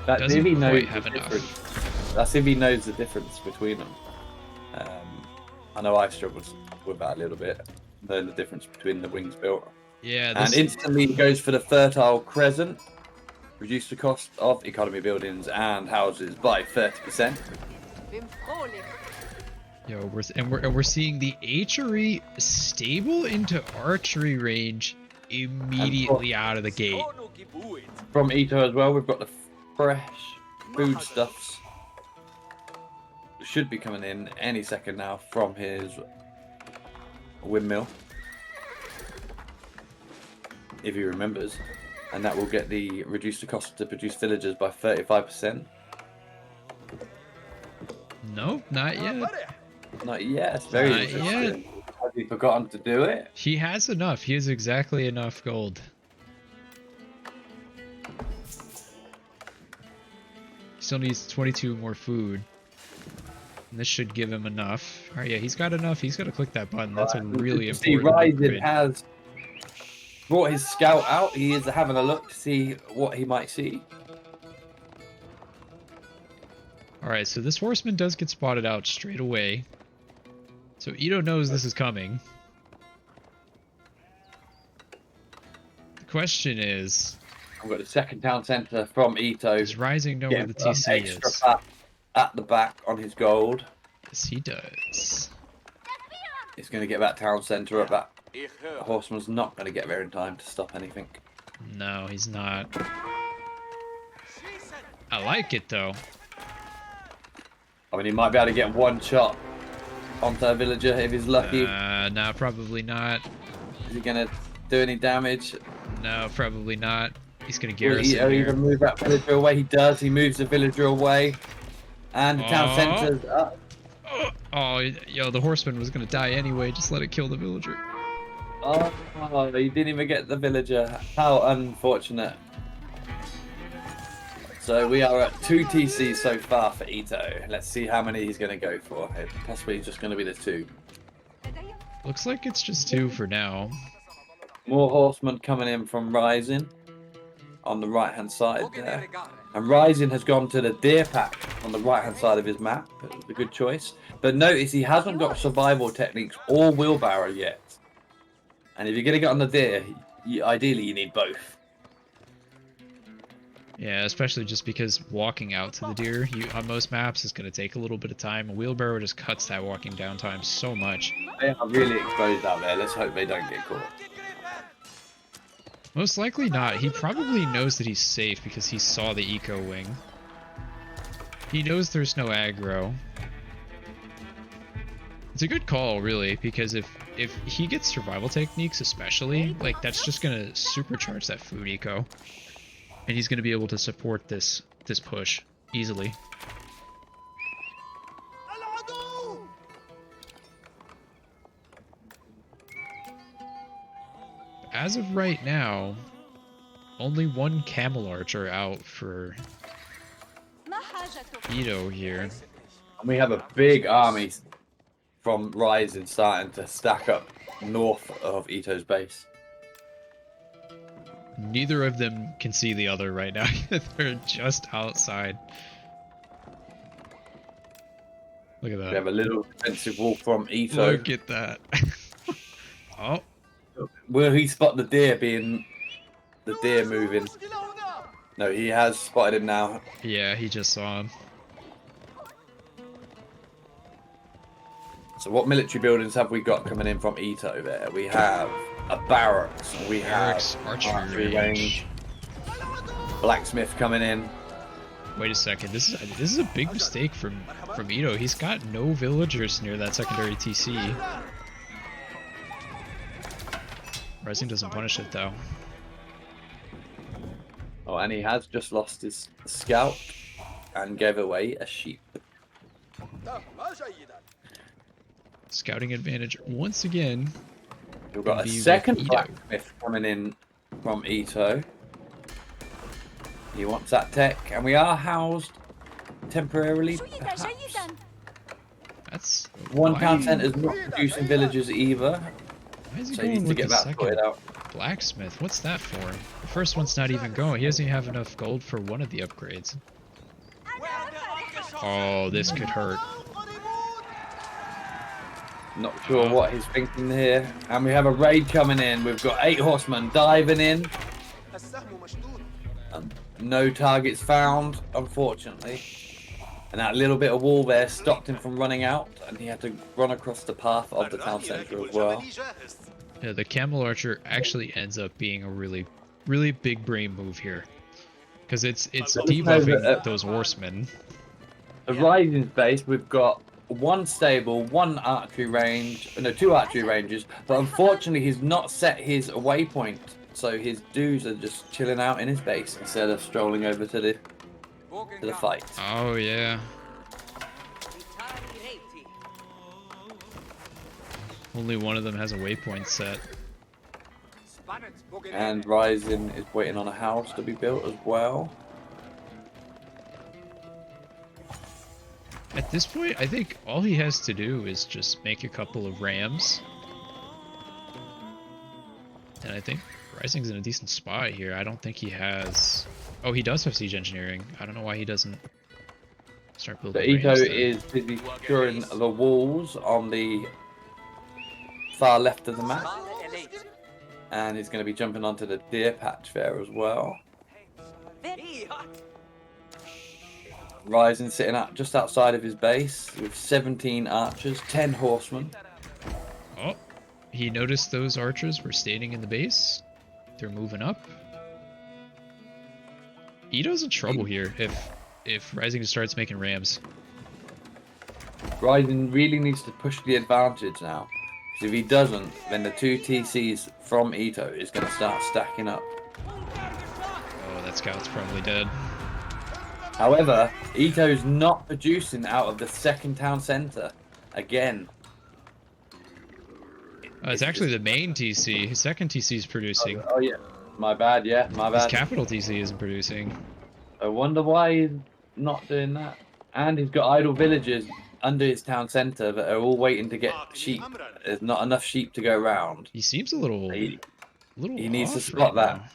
That's Doesn't if he knows quite have the enough. difference. That's if he knows the difference between them. I know I've struggled with that a little bit, knowing the difference between the wings built. Yeah, And instantly he goes for the fertile crescent. Reduce the cost of economy buildings and houses by 30%. Yo, we're seeing the archery stable into archery range immediately out of the gate. From Eato as well, we've got the fresh foodstuffs. Should be coming in any second now from his windmill, if he remembers, and that will get the reduce the cost to produce villagers by 35%. No, not yet. Not yet. It's very Not interesting. yet. Has he forgotten to do it? He has enough. He has exactly enough gold. He still needs 22 more food. And this should give him enough. Alright, yeah, he's got enough. He's got to click that button. That's a really See, important Rising upgrade. has brought his scout out. He is having a look to see what he might see. Alright, so this horseman does get spotted out straight away. So Eato knows this is coming. The question is... I've got the second town centre from Eato. Does Rising know where the Getting TC extra is? fat at the back on his gold. Yes, he does. He's going to get that town centre up. That horseman's not going to get there in time to stop anything. No, he's not. I like it, though. I mean, he might be able to get one shot onto a villager if he's lucky. No, probably not. Is he going to do any damage? No, probably not. He's gonna Will garrison Eato here. even move that villager away? He does. He moves the villager away. And the town centre's up. Oh, yo, the horseman was gonna die anyway. Just let it kill the villager. Oh, he didn't even get the villager. How unfortunate. So we are at 2 TCs so far for Eato. Let's see how many he's going to go for. It's possibly just going to be the 2. Looks like it's just 2 for now. More horsemen coming in from Rising on the right hand side there. And Rising has gone to the deer pack on the right hand side of his map. It was a good choice. But notice he hasn't got survival techniques or wheelbarrow yet. And if you're going to get on the deer, ideally you need both. Yeah, especially just because walking out to the deer on most maps is going to take a little bit of time. A wheelbarrow just cuts that walking down time so much. They are really exposed out there. Let's hope they don't get caught. Most likely not. He probably knows that he's safe because he saw the eco wing. He knows there's no aggro. It's a good call, really, because if he gets survival techniques especially, like, that's just going to supercharge that food eco. And he's going to be able to support this push easily. As of right now, only 1 camel archer out for Eato here. And we have a big army from Rising starting to stack up north of Ito's base. Neither of them can see the other right now. They're just outside. Look at that. We have a little defensive wall from Eato. Look at that. Oh. Will he spot the deer moving? No, he has spotted him now. Yeah, he just saw him. So what military buildings have we got coming in from Eato there? We have a barracks. We have Archery range. Blacksmith coming in. Wait a second. This is a big mistake from Eato. He's got no villagers near that secondary TC. Rising doesn't punish it though. Oh, and he has just lost his scout and gave away a sheep. Scouting advantage once again. We've got a Be with second Eato. Blacksmith coming in from Eato. He wants that tech, and we are housed temporarily. Perhaps. That's One town centre's not producing villagers either, Why is he so he going needs to with get the that second sorted out. blacksmith? What's that for? The first one's not even going. He doesn't even have enough gold for one of the upgrades. Oh, this could hurt. Not sure what he's thinking here. And we have a raid coming in. We've got 8 horsemen diving in. No targets found, unfortunately. And that little bit of wall there stopped him from running out, and he had to run across the path of the town centre as well. Yeah, the camel archer actually ends up being a really, really big brain move here, because it's debuffing those horsemen. The Rising's base, we've got 1 stable, 1 archery range, no, 2 archery ranges, but unfortunately he's not set his waypoint, so his dudes are just chilling out in his base instead of strolling over to the fight. Oh yeah. Only one of them has a waypoint set. And Rising is waiting on a house to be built as well. At this point, I think all he has to do is just make a couple of rams. And I think Rising's in a decent spot here. I don't think he has... Oh, he does have siege engineering. I don't know why he doesn't start So building Eato rams then. is busy securing the walls on the far left of the map. And he's going to be jumping onto the deer patch there as well. Rising sitting out just outside of his base with 17 archers, 10 horsemen. Oh, he noticed those archers were standing in the base. They're moving up. Ito's in trouble here if Rising just starts making rams. Rising really needs to push the advantage now. Because if he doesn't, then the 2 TCs from Eato is going to start stacking up. Oh, that scout's probably dead. However, Ito's not producing out of the second town centre. Again. It's actually the main TC. His second TC is producing. Oh yeah. My bad, yeah, my His bad. capital TC isn't producing. I wonder why he's not doing that. And he's got idle villagers under his town centre that are all waiting to get sheep. There's not enough sheep to go round. He seems a little He he needs to spot that.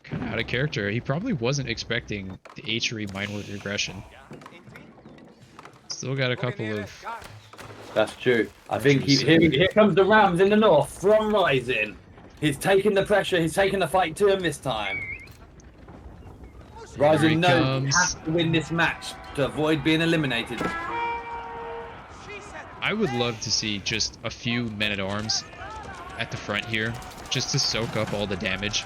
Kind of out of character. He probably wasn't expecting the H'ery Minework regression. Still got a couple of... That's true. I think here comes the Rams in the north from Rising. He's taking the pressure. He's taking the fight to him this time. Rising knows he has to win this match to avoid being eliminated. I would love to see just a few men-at-arms at the front here, just to soak up all the damage.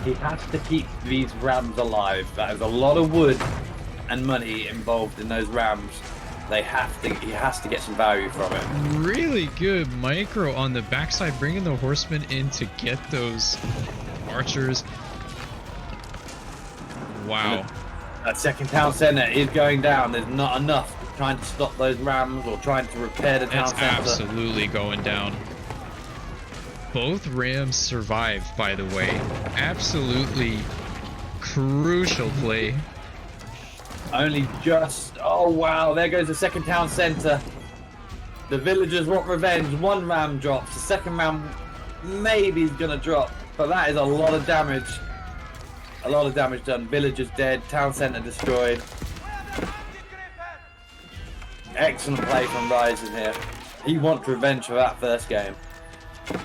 He has to keep these Rams alive. That is a lot of wood and money involved in those Rams. He has to get some value from it. Really good micro on the backside, bringing the horsemen in to get those archers. Wow. That second town centre is going down. There's not enough trying to stop those Rams or trying to repair the town It's centre. absolutely going down. Both Rams survived, by the way. Absolutely crucial play. Only just... Oh, wow. There goes the second town centre. The villagers want revenge. 1 ram drops. The second ram maybe is going to drop. But that is a lot of damage. A lot of damage done. Villagers dead. Town centre destroyed. Excellent play from Rising here. He wants revenge for that first game.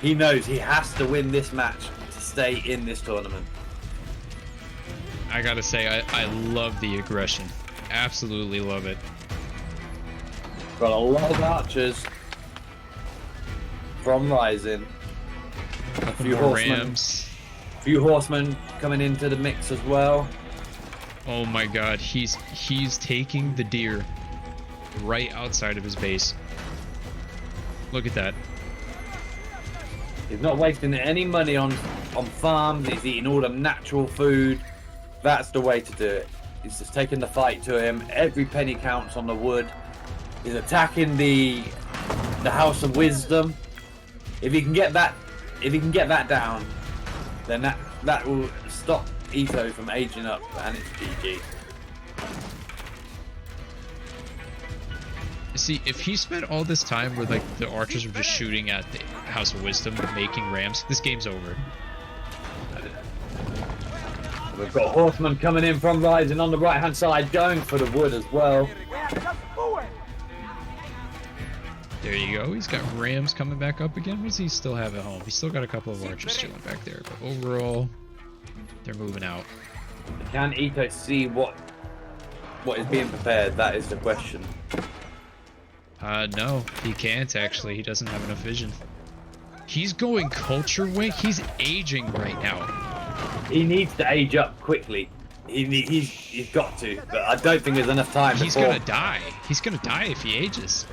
He knows he has to win this match to stay in this tournament. I gotta say, I love the aggression. Absolutely love it. Got a lot of archers from Rising. A few More horsemen. Rams. A few horsemen coming into the mix as well. Oh my god, he's taking the deer right outside of his base. Look at that. He's not wasting any money on farms. He's eating all the natural food. That's the way to do it. He's just taking the fight to him. Every penny counts on the wood. He's attacking the House of Wisdom. If he can get that down, then that will stop Eato from aging up, and it's GG. See, if he spent all this time where like the archers were just shooting at the House of Wisdom and making rams, this game's over. We've got horsemen coming in from Rising on the right hand side, going for the wood as well. There you go. He's got rams coming back up again. What does he still have at home? He's still got a couple of archers chilling back there, but overall, they're moving out. Can Eato see what is being prepared? That is the question. No, he can't actually. He doesn't have enough vision. He's going culture wing. He's aging right now. He needs to age up quickly. He's got to, but I don't think there's enough time. He's gonna die. He's gonna die if he ages.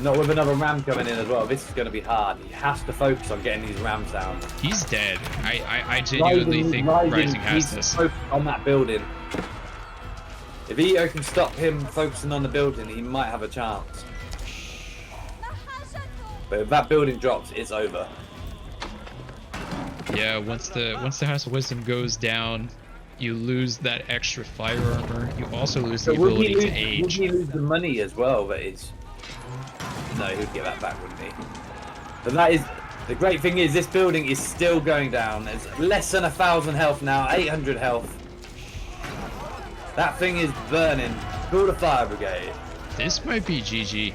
Not with another ram coming in as well. This is going to be hard. He has to focus on getting these rams down. He's dead. I genuinely think Rising has this. Focus on that building. If Eato can stop him focusing on the building, he might have a chance. But if that building drops, it's over. Yeah, once the House of Wisdom goes down, you lose that extra fire armor. You also lose the ability to age. Would he lose the money as well? But it's no, he would get that back, wouldn't he? But that is the great thing is this building is still going down. There's less than 1,000 health now, 800 health. That thing is burning. Call the fire brigade. This might be GG.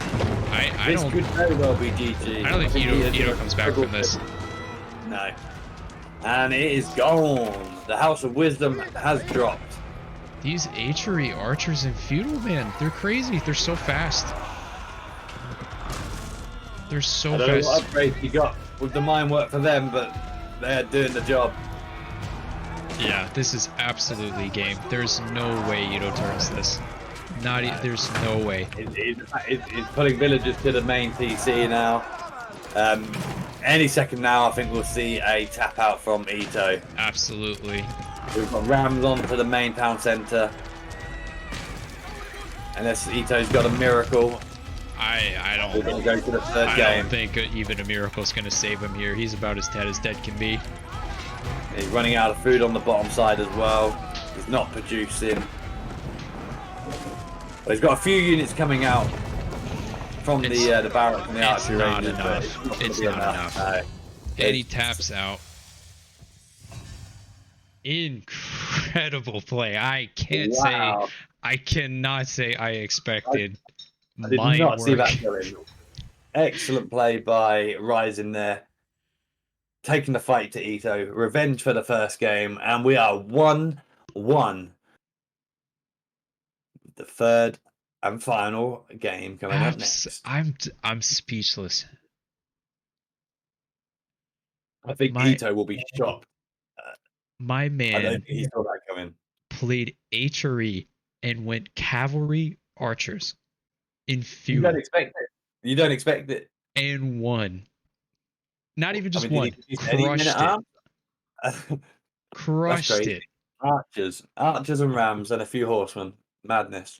This could very well be GG. I don't think Eato comes back from this. No. And it is gone. The House of Wisdom has dropped. These Achery archers and feudal, man, they're crazy. They're so fast. They're so fast. I don't know what upgrades you got with the mine work for them, but they're doing the job. Yeah, this is absolutely game. There's no way Eato turns this. There's no way. It's putting villagers to the main TC now. Any second now, I think we'll see a tap out from Eato. Absolutely. We've got rams on to the main town centre. Unless Ito's got a miracle. I don't. We're going to go to the third game. I don't think even a miracle's going to save him here. He's about as dead can be. He's running out of food on the bottom side as well. He's not producing. But he's got a few units coming out from the barracks and the archery ranges. It's not enough. No. And he taps out. Incredible play. I cannot say I expected. I did not see that going. Excellent play by Rising there. Taking the fight to Eato. Revenge for the first game. And we are 1-1. The third and final game coming up next. I'm speechless. I think Eato will be shocked. My man I don't think he saw that coming. Played archery and went cavalry archers in feudal. You don't expect it. And won. Not even just one. Crushed it. Crushed it. Archers and rams and a few horsemen. Madness.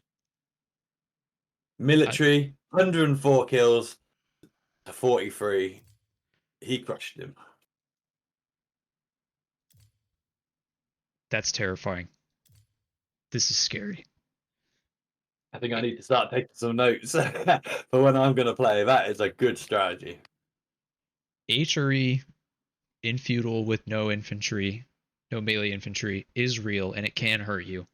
Military, 104 kills to 43. He crushed him. That's terrifying. This is scary. I think I need to start taking some notes for when I'm going to play. That is a good strategy. Archery in feudal with no infantry, no melee infantry is real, and it can hurt you,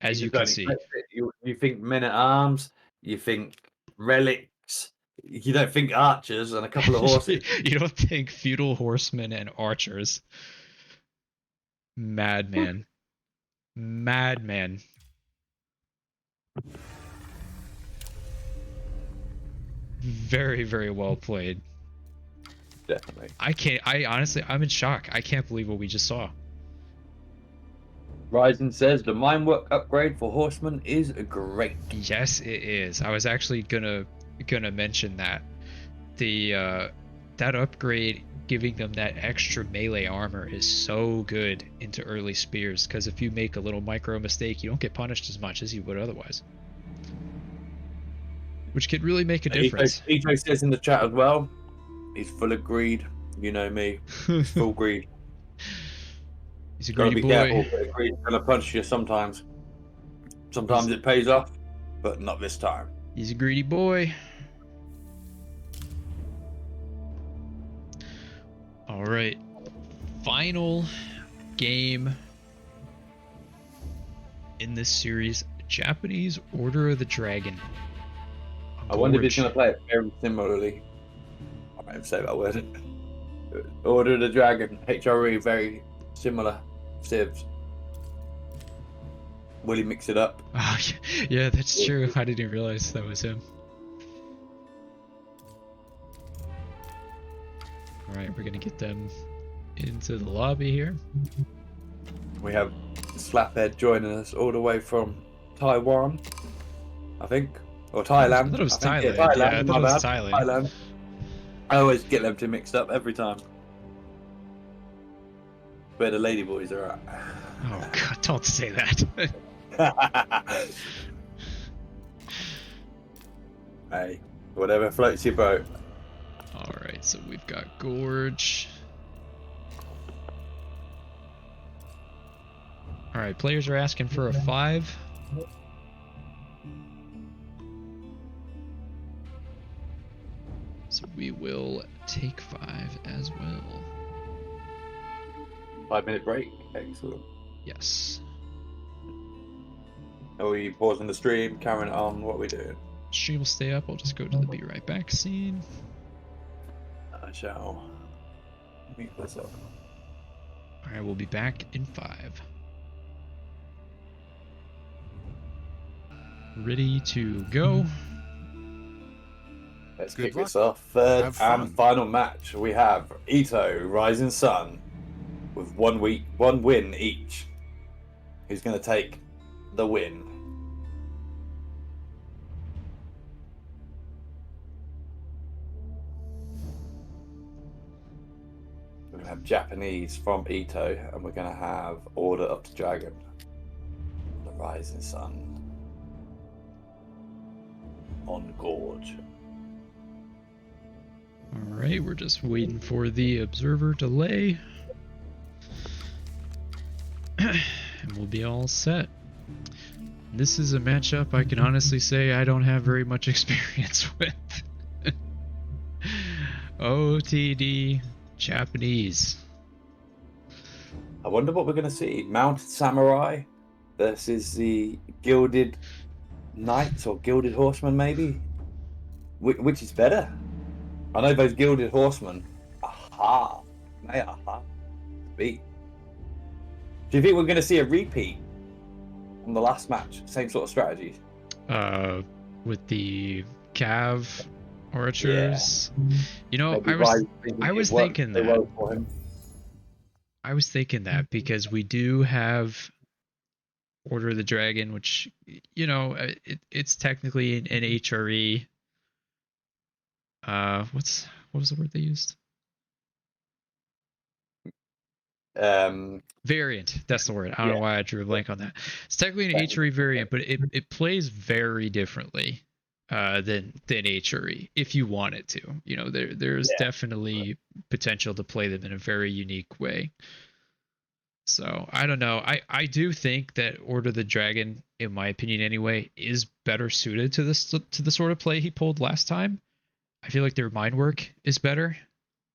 as you can see. You think men at arms, you think relics, you don't think archers and a couple of horses. You don't think feudal horsemen and archers. Madman. Madman. Very, very well played. Definitely. I'm in shock. I can't believe what we just saw. Ryzen says the mine work upgrade for horsemen is great. Yes, it is. I was actually gonna mention that the that upgrade giving them that extra melee armor is so good into early spears, because if you make a little micro mistake, you don't get punished as much as you would otherwise, which could really make a difference. Eato says in the chat as well, he's full of greed. You know me, he's full greed. He's a Gotta greedy be boy. careful. Greed's gonna punch you sometimes. Sometimes it pays off, but not this time. He's a greedy boy. All right, final game in this series, Japanese Order of the Dragon. I wonder if he's going to play it very similarly. I might say that word. Order of the Dragon, HRE, very similar civs. Will he mix it up? Oh, yeah, that's true. I didn't even realize that was him. All right, we're going to get them into the lobby here. We have Slaphead joining us all the way from Taiwan, I think. Or Thailand. I thought it was Thailand. Yeah, Thailand. Yeah, I thought it was bad. Thailand. Thailand. I always get them two mixed up every time. Where the ladyboys are at. Oh, God, don't say that. Hey, whatever floats your boat. Alright, so we've got Gorge. Alright, players are asking for a 5. So we will take 5 as well. 5-minute break. Excellent. Yes. Are we pausing the stream, carrying it on? What are we doing? Stream will stay up. I'll just go to the Be Right Back scene. I shall meet this up. Alright, we'll be back in 5. Ready to go. Let's Good kick luck. this off. Third Have fun. and final match. We have Eato, Rising Sun, with 1 win each. Who's going to take the win? We're going to have Japanese from Eato, and we're going to have Order of the Dragon, the Rising Sun, on Gorge. Alright, we're just waiting for the observer delay. And we'll be all set. This is a matchup I can honestly say I don't have very much experience with. OTD Japanese. I wonder what we're going to see. Mounted Samurai versus the Gilded Knights or Gilded Horsemen, maybe? Which is better? I know those Gilded Horsemen. Aha. Beat. Do you think we're going to see a repeat from the last match? Same sort of strategies? With the Cav archers. You know, Maybe I was thinking that. I was thinking that because we do have Order of the Dragon, which, you know, it's technically an HRE. What was the word they used? Variant. That's the word. I don't know why I drew a blank on that. It's technically an HRE variant, but it plays very differently than HRE if you want it to. You know, there's definitely potential to play them in a very unique way. So I don't know. I do think that Order of the Dragon, in my opinion anyway, is better suited to the sort of play he pulled last time. I feel like their mind work is better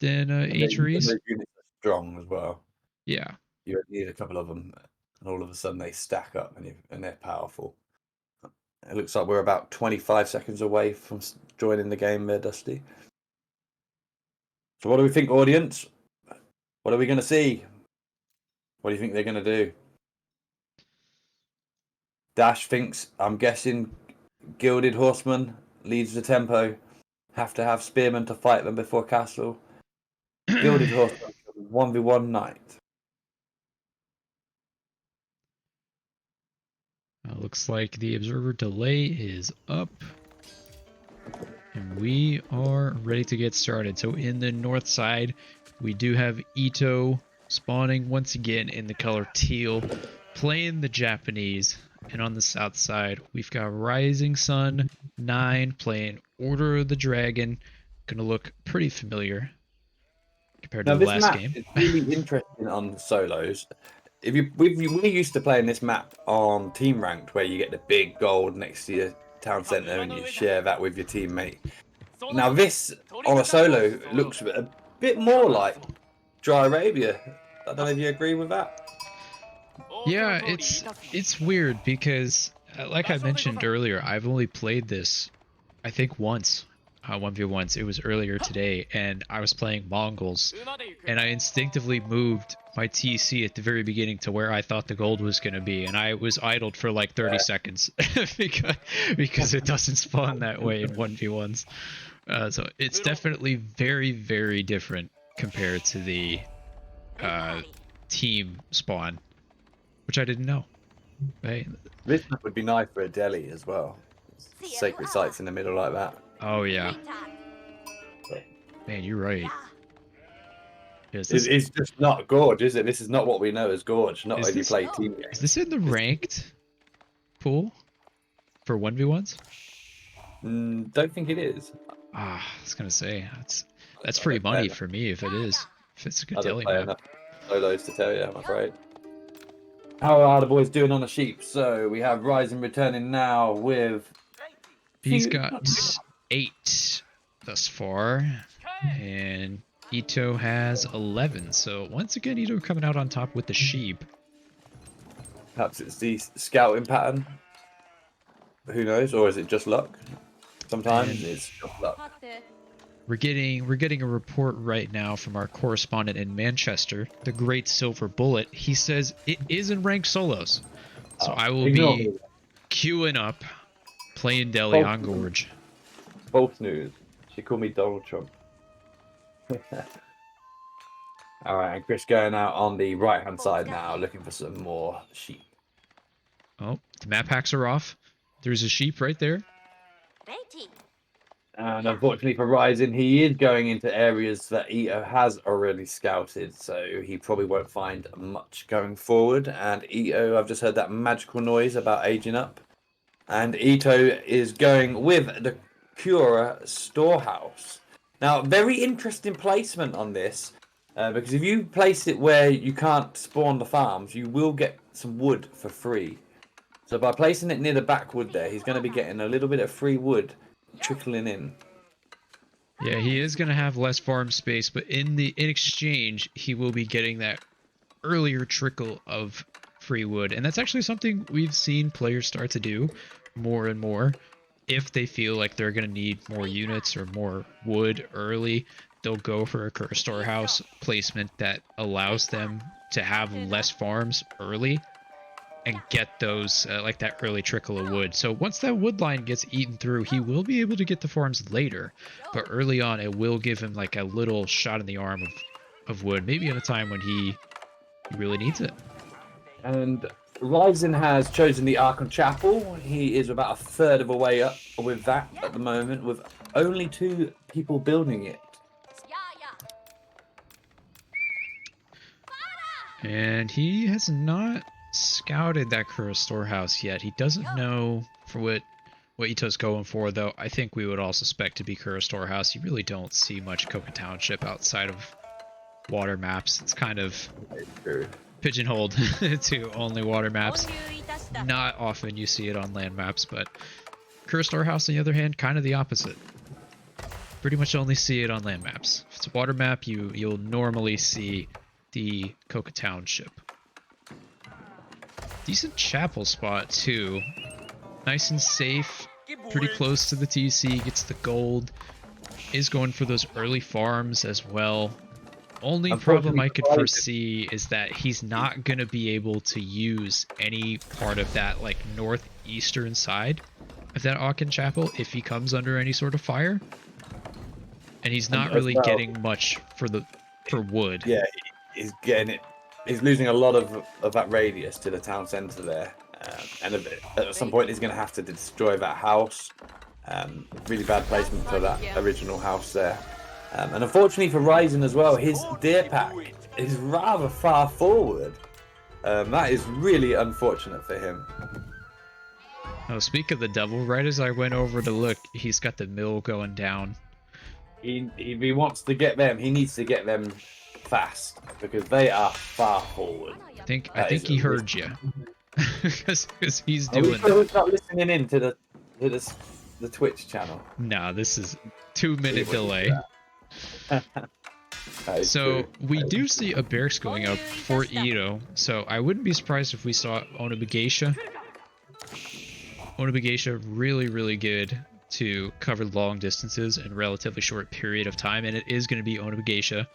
than HRE's. Their units are strong as well. Yeah. You need a couple of them, and all of a sudden they stack up, and they're powerful. It looks like we're about 25 seconds away from joining the game there, Dusty. So what do we think, audience? What are we going to see? What do you think they're going to do? Dash thinks, I'm guessing, Gilded Horseman leads the tempo. Have to have Spearmen to fight them before Castle. Gilded Horseman, 1v1 Knight. Looks like the observer delay is up. And we are ready to get started. So in the north side, we do have Eato spawning once again in the color teal, playing the Japanese. And on the south side, we've got risingsun9 playing Order of the Dragon. Gonna look pretty familiar compared Now to the this last map game. is really interesting on solos. We used to playing this map on team ranked, where you get the big gold next to your town center and you share that with your teammate. Now this on a solo looks a bit more like Dry Arabia. I don't know if you agree with that. Yeah, it's weird because, like I mentioned earlier, I've only played this, I think once, 1v1s. It was earlier today, and I was playing Mongols, and I instinctively moved my TC at the very beginning to where I thought the gold was going to be, and I was idled for like 30 seconds because it doesn't spawn that way in 1v1s. So it's definitely very, very different compared to the team spawn, which I didn't know. Hey. This map would be nice for a deli as well. Sacred sites in the middle like that. Oh yeah. Man, you're right. It's just not Gorge, is it? This is not what we know as Gorge, not when you play team games. Is this in the ranked pool for 1v1s? Don't think it is. I was gonna say that's free money for me if it is. If it's a good deli map. Enough solos to tell you, I'm afraid. How are the boys doing on the sheep? So we have Ryzen returning now with... He's got 8 thus far, and Eato has 11. So once again, Eato coming out on top with the sheep. Perhaps it's the scouting pattern. Who knows? Or is it just luck? Sometimes it's just luck. We're getting a report right now from our correspondent in Manchester, the Great Silver Bullet. He says it is in ranked solos. So I will be queuing up, playing Deli on Gorge. False news. She called me Donald Trump. Alright, and Chris going out on the right-hand side now, looking for some more sheep. Oh, the map hacks are off. There's a sheep right there. And unfortunately for Ryzen, he is going into areas that Eato has already scouted, so he probably won't find much going forward. And Eato, I've just heard that magical noise about aging up. And Eato is going with the Cura Storehouse. Now, very interesting placement on this, because if you place it where you can't spawn the farms, you will get some wood for free. So by placing it near the backwood there, he's going to be getting a little bit of free wood trickling in. Yeah, he is going to have less farm space, but in exchange, he will be getting that earlier trickle of free wood. And that's actually something we've seen players start to do more and more. If they feel like they're going to need more units or more wood early, they'll go for a Curse Storehouse placement that allows them to have less farms early and get those, like that early trickle of wood. So once that wood line gets eaten through, he will be able to get the farms later. But early on, it will give him like a little shot in the arm of wood, maybe at a time when he really needs it. And Ryzen has chosen the Arkham Chapel. He is about a third of a way up with that at the moment, with only 2 people building it. And he has not scouted that Kura Storehouse yet. He doesn't know for what Ito's going for, though. I think we would all suspect to be Kura Storehouse. You really don't see much Coca Township outside of water maps. It's kind of pigeonholed to only water maps. Not often you see it on land maps, but Kura Storehouse, on the other hand, kind of the opposite. Pretty much only see it on land maps. If it's a water map, you'll normally see the Coca Township. Decent chapel spot too. Nice and safe. Pretty close to the TC. Gets the gold. Is going for those early farms as well. Only problem I could foresee is that he's not going to be able to use any part of that like northeastern side of that Aachen Chapel if he comes under any sort of fire. And he's not really getting much for wood. Yeah, he's getting it. He's losing a lot of that radius to the town centre there. And at some point he's going to have to destroy that house. Really bad placement for that original house there. And unfortunately for Ryzen as well, his deer pack is rather far forward. That is really unfortunate for him. Oh, speak of the devil, right as I went over to look, he's got the mill going down. If he wants to get them, he needs to get them fast because they are far forward. I think he heard you. Because he's Are we doing sure he's not listening in to the Twitch channel? Nah, this is 2-minute delay. So true. we do see a barracks going up for Eato, so I wouldn't be surprised if we saw Onabageisha. Onabageisha really good to cover long distances in a relatively short period of time, and it is going to be Onabageisha.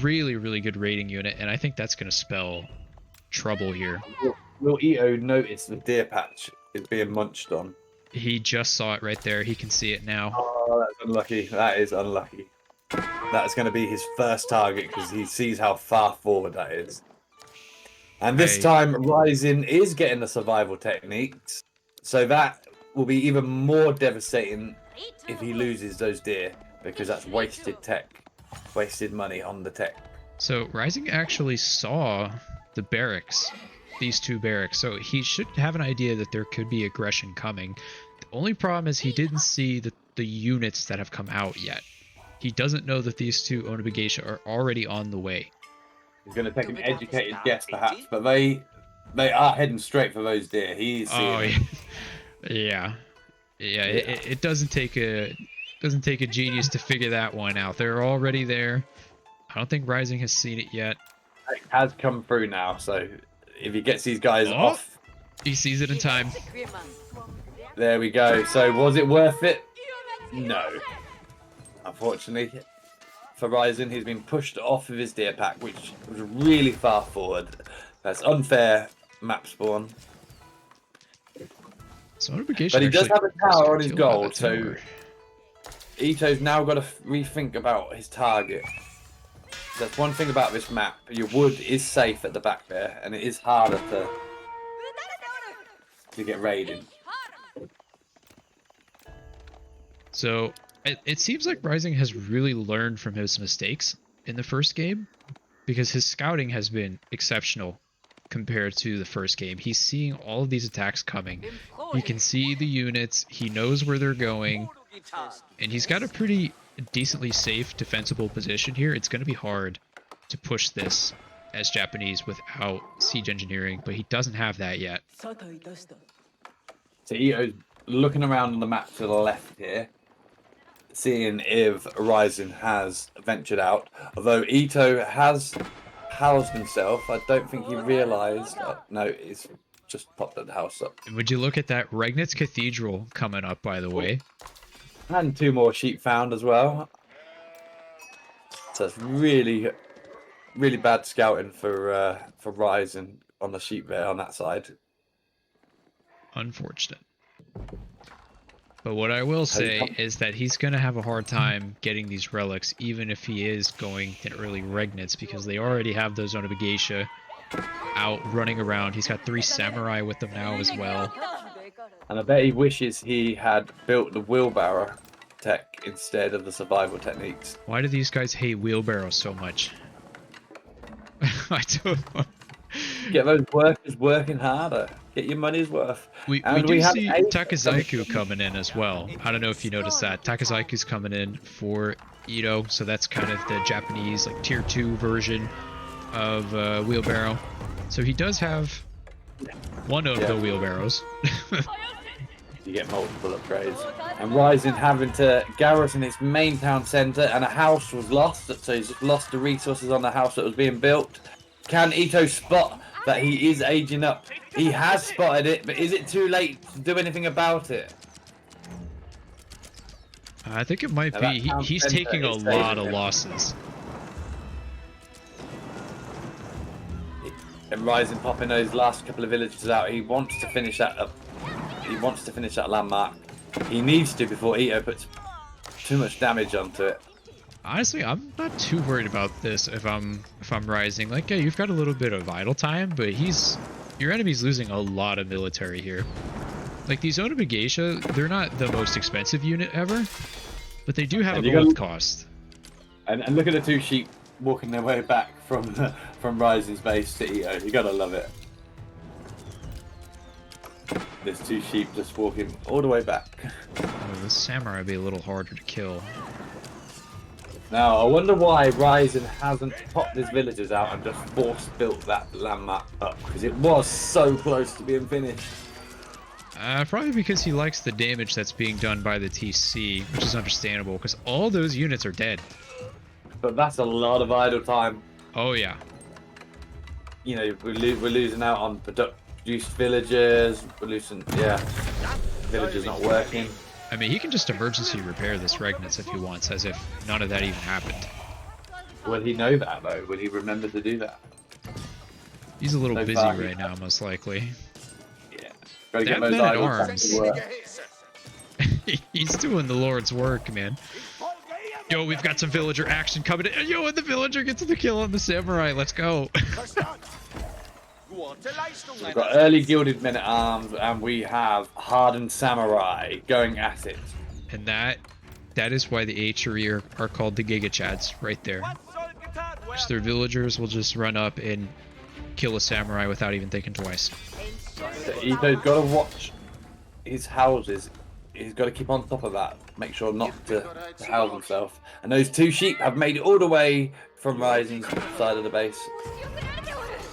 Really good raiding unit, and I think that's going to spell trouble here. Will Eato notice the deer patch is being munched on? He just saw it right there. He can see it now. Oh, that's unlucky. That is unlucky. That's going to be his first target because he sees how far forward that is. And this time, Rising is getting the survival techniques. So that will be even more devastating if he loses those deer because that's wasted tech. Wasted money on the tech. So Rising actually saw the barracks, these two barracks, so he should have an idea that there could be aggression coming. The only problem is he didn't see the units that have come out yet. He doesn't know that these two Onabageisha are already on the way. He's going to take an educated guess, perhaps, but they are heading straight for those deer. He's seeing yeah. It doesn't take a genius to figure that one out. They're already there. I don't think Rising has seen it yet. It has come through now, so if he gets these guys off, he sees it in time. There we go. So was it worth it? No. Unfortunately, for Ryzen, he's been pushed off of his deer pack, which was really far forward. That's unfair map spawn. So but he does have a tower on his goal, so Eato's now got to rethink about his target. That's one thing about this map. Your wood is safe at the back there, and it is harder to get raided. So it seems like Rising has really learned from his mistakes in the first game, because his scouting has been exceptional compared to the first game. He's seeing all of these attacks coming. He can see the units, he knows where they're going, and he's got a pretty decently safe defensible position here. It's going to be hard to push this as Japanese without siege engineering, but he doesn't have that yet. So Eato's looking around on the map to the left here, seeing if Ryzen has ventured out. Although Eato has housed himself, I don't think he realised. No, he's just popped the house up. Would you look at that Regnitz Cathedral coming up, by the way? And 2 more sheep found as well. So it's really bad scouting for Ryzen on the sheep there on that side. Unfortunate. But what I will say is that he's going to have a hard time getting these relics, even if he is going to early Regnitz, because they already have those Onabageisha out running around. He's got 3 samurai with them now as well. And I bet he wishes he had built the wheelbarrow tech instead of the survival techniques. Why do these guys hate wheelbarrows so much? I don't know. Get those workers working harder. Get your money's worth. We do see Takazaiku coming in as well. I don't know if you noticed that. Takazaiku's coming in for Eato, so that's kind of the Japanese like tier 2 version of wheelbarrow. So he does have one of the wheelbarrows. You get multiple upgrades. And Ryzen having to garrison its main town centre, and a house was lost, so he's lost the resources on the house that was being built. Can Eato spot that he is aging up? He has spotted it, but is it too late to do anything about it? I think it might be. He's taking a lot of losses. And Ryzen popping those last couple of villages out. He wants to finish that up. He wants to finish that landmark. He needs to before Eato puts too much damage onto it. Honestly, I'm not too worried about this if I'm Rising. Like, yeah, you've got a little bit of idle time, but he's your enemy's losing a lot of military here. Like, these Oda Geisha, they're not the most expensive unit ever, but they do have a gold cost. And look at the two sheep walking their way back from Rising's base to Eato. You gotta love it. There's two sheep just walking all the way back. Oh, this samurai would be a little harder to kill. Now, I wonder why Rising hasn't popped his villagers out and just force-built that landmark up, because it was so close to being finished. Probably because he likes the damage that's being done by the TC, which is understandable, because all those units are dead. But that's a lot of idle time. Oh, yeah. You know, we're losing out on produced villagers, we're losing, yeah, villagers not working. I mean, he can just emergency repair this Regnitz if he wants, as if none of that even happened. Will he know that, though? Will he remember to do that? He's a little busy right now, most likely. Yeah. Gotta That get those man at idle arms. to work. He's doing the Lord's work, man. Yo, we've got some villager action coming in. Yo, and the villager gets the kill on the samurai. Let's go. We've got early gilded men at arms, and we have hardened samurai going at it. And that is why the Achery are called the Giga Chads, right there. So their villagers will just run up and kill a samurai without even thinking twice. So Eato's got to watch his houses. He's got to keep on top of that. Make sure not to house himself. And those two sheep have made it all the way from Rising's side of the base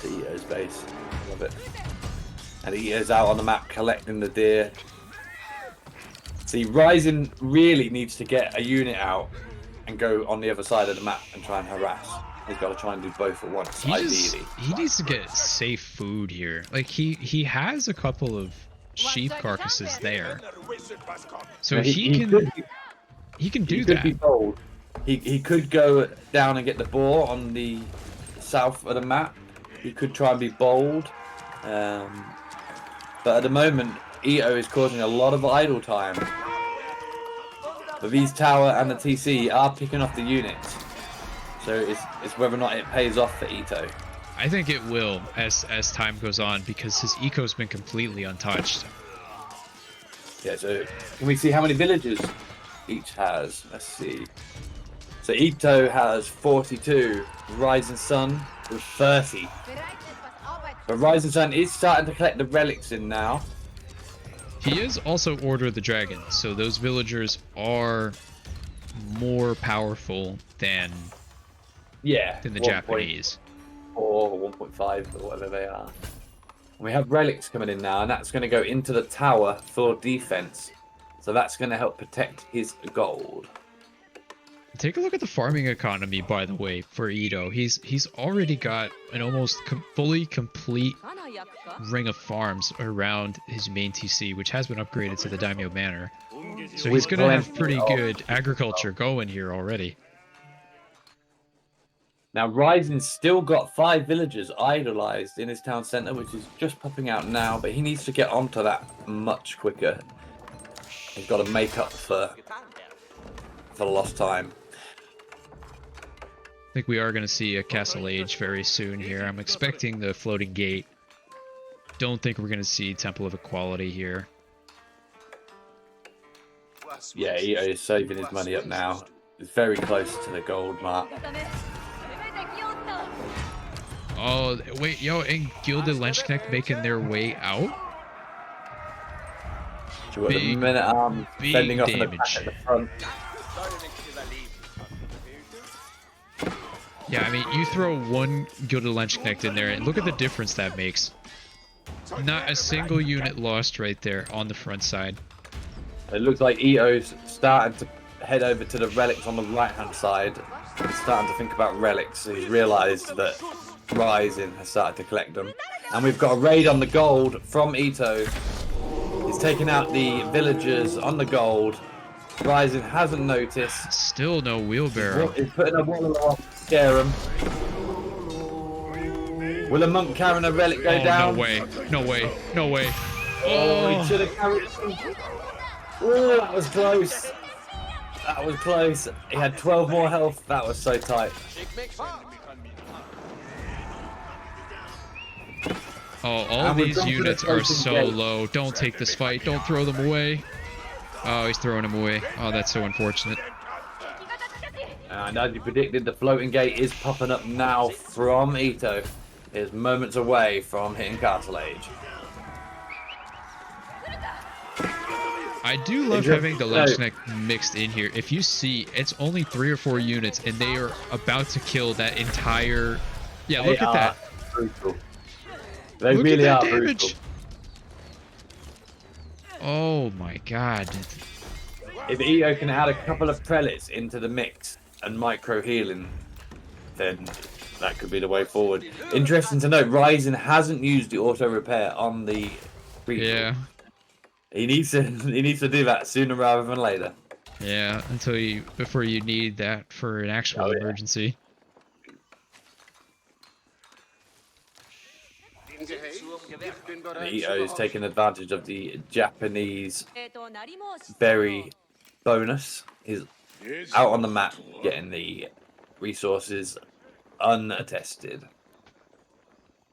to Eato's base. Love it. And Eato's out on the map collecting the deer. See, Rising really needs to get a unit out and go on the other side of the map and try and harass. He's got to try and do both at once, ideally. He needs to get safe food here. Like, he has a couple of sheep carcasses there, so he can do that. Be bold. He could go down and get the boar on the south of the map. He could try and be bold, but at the moment Eato is causing a lot of idle time. But these tower and the TC are picking off the units, so it's whether or not it pays off for Eato. I think it will as time goes on, because his eco's been completely untouched. Yeah, so can we see how many villages each has? Let's see. So Eato has 42, Rising Sun with 30. But Rising Sun is starting to collect the relics in now. He is also Order of the Dragon, so those villagers are more powerful than the Japanese. Or 1.5 or whatever they are. We have relics coming in now, and that's going to go into the tower for defense. So that's going to help protect his gold. Take a look at the farming economy, by the way, for Eato. He's already got an almost fully complete ring of farms around his main TC, which has been upgraded to the Daimyo Manor. So he's going to have pretty good agriculture going here already. Now, Rising's still got 5 villagers idolized in his town center, which is just popping out now, but he needs to get onto that much quicker. He's got to make up for lost time. I think we are going to see a Castle Age very soon here. I'm expecting the Floating Gate. Don't think we're going to see Temple of Equality here. Yeah, he is saving his money up now. It's very close to the gold mark. Oh, wait, yo, and Gilded Lenchknecht making their way out? Big, sending off an attack at the front. Yeah, I mean, you throw one Gilded Lenchknecht in there, and look at the difference that makes. Not a single unit lost right there on the front side. It looks like Eato's starting to head over to the relics on the right-hand side. He's starting to think about relics. He's realised that Rising has started to collect them. And we've got a raid on the gold from Eato. He's taking out the villagers on the gold. Rising hasn't noticed. Still no wheelbarrow. He's putting a wall off to scare him. Will a monk carrying a relic go down? No way. No way. No way. Oh, he should have carried it. Oh, that was close. That was close. He had 12 more health. That was so tight. Oh, all And we've these gone for the units are floating so gate. low. Don't take this fight. Don't throw them away. Oh, he's throwing them away. Oh, that's so unfortunate. And as you predicted, the floating gate is popping up now from Eato. It's moments away from hitting Castle Age. I do love having the Lechnek mixed in here. If you see, it's only 3 or 4 units, and they are about to kill that entire... Yeah, look at that. Brutal. They Look really at are that brutal. damage. Oh my god. If Eato can add a couple of prelates into the mix and micro healing, then that could be the way forward. Interesting to note, Ryzen hasn't used the auto repair on the Beetle. Yeah. He needs to do that sooner rather than later. Yeah, before you need that for an actual emergency. Eato is taking advantage of the Japanese berry bonus. He's out on the map getting the resources unattested.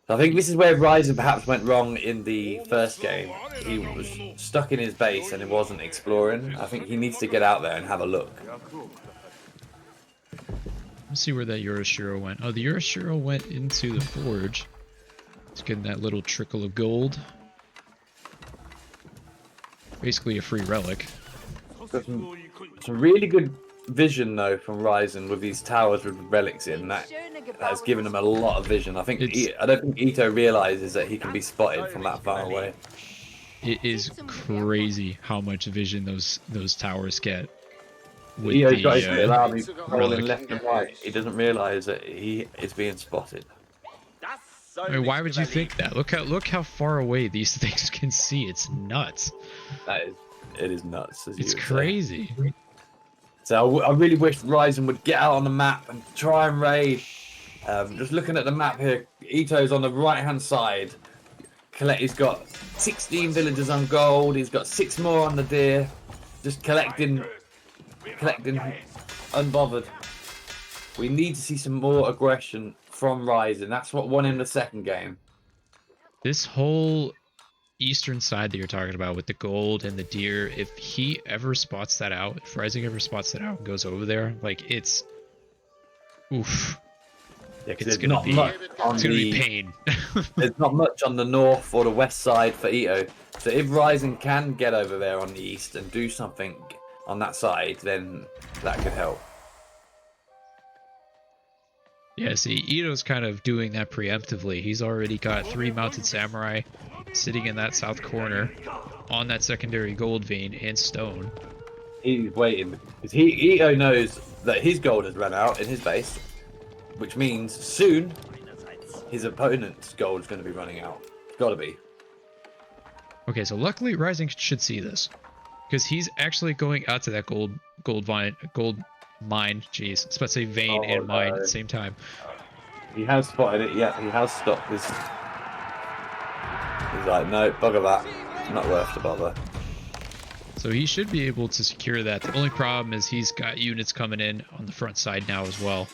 So I think this is where Ryzen perhaps went wrong in the first game. He was stuck in his base and he wasn't exploring. I think he needs to get out there and have a look. Let's see where that Yorishiro went. Oh, the Yorishiro went into the forge. It's getting that little trickle of gold. Basically a free relic. Some really good vision though from Ryzen with these towers with relics in. That has given him a lot of vision. I don't think Eato realizes that he can be spotted from that far away. It is crazy how much vision those towers get. With Eato's got his the little army rolling relic. left and right. He doesn't realize that he is being spotted. I mean, why would you think that? Look how far away these things can see. It's nuts. It is nuts. As It's you would say. crazy. So I really wish Ryzen would get out on the map and try and raid. Just looking at the map here, Ito's on the right-hand side. He's got 16 villagers on gold. He's got 6 more on the deer. Just collecting unbothered. We need to see some more aggression from Ryzen. That's what won him the second game. This whole eastern side that you're talking about with the gold and the deer, if he ever spots that out, if Rising ever spots that out and goes over there, like it's oof. Yeah, It's gonna be pain. There's not much on the north or the west side for Eato. So if Ryzen can get over there on the east and do something on that side, then that could help. Yeah, see, Ito's kind of doing that preemptively. He's already got 3 mounted samurai sitting in that south corner on that secondary gold vein and stone. He's waiting because Eato knows that his gold has run out in his base, which means soon his opponent's gold is going to be running out. It's got to be. Okay, so luckily Rising should see this, because he's actually going out to that gold mine. Jeez, I was about to say vein and mine at the same time. He has spotted it. Yeah, he has stopped this. He's like, no, bugger that. It's not worth the bother. So he should be able to secure that. The only problem is he's got units coming in on the front side now as well.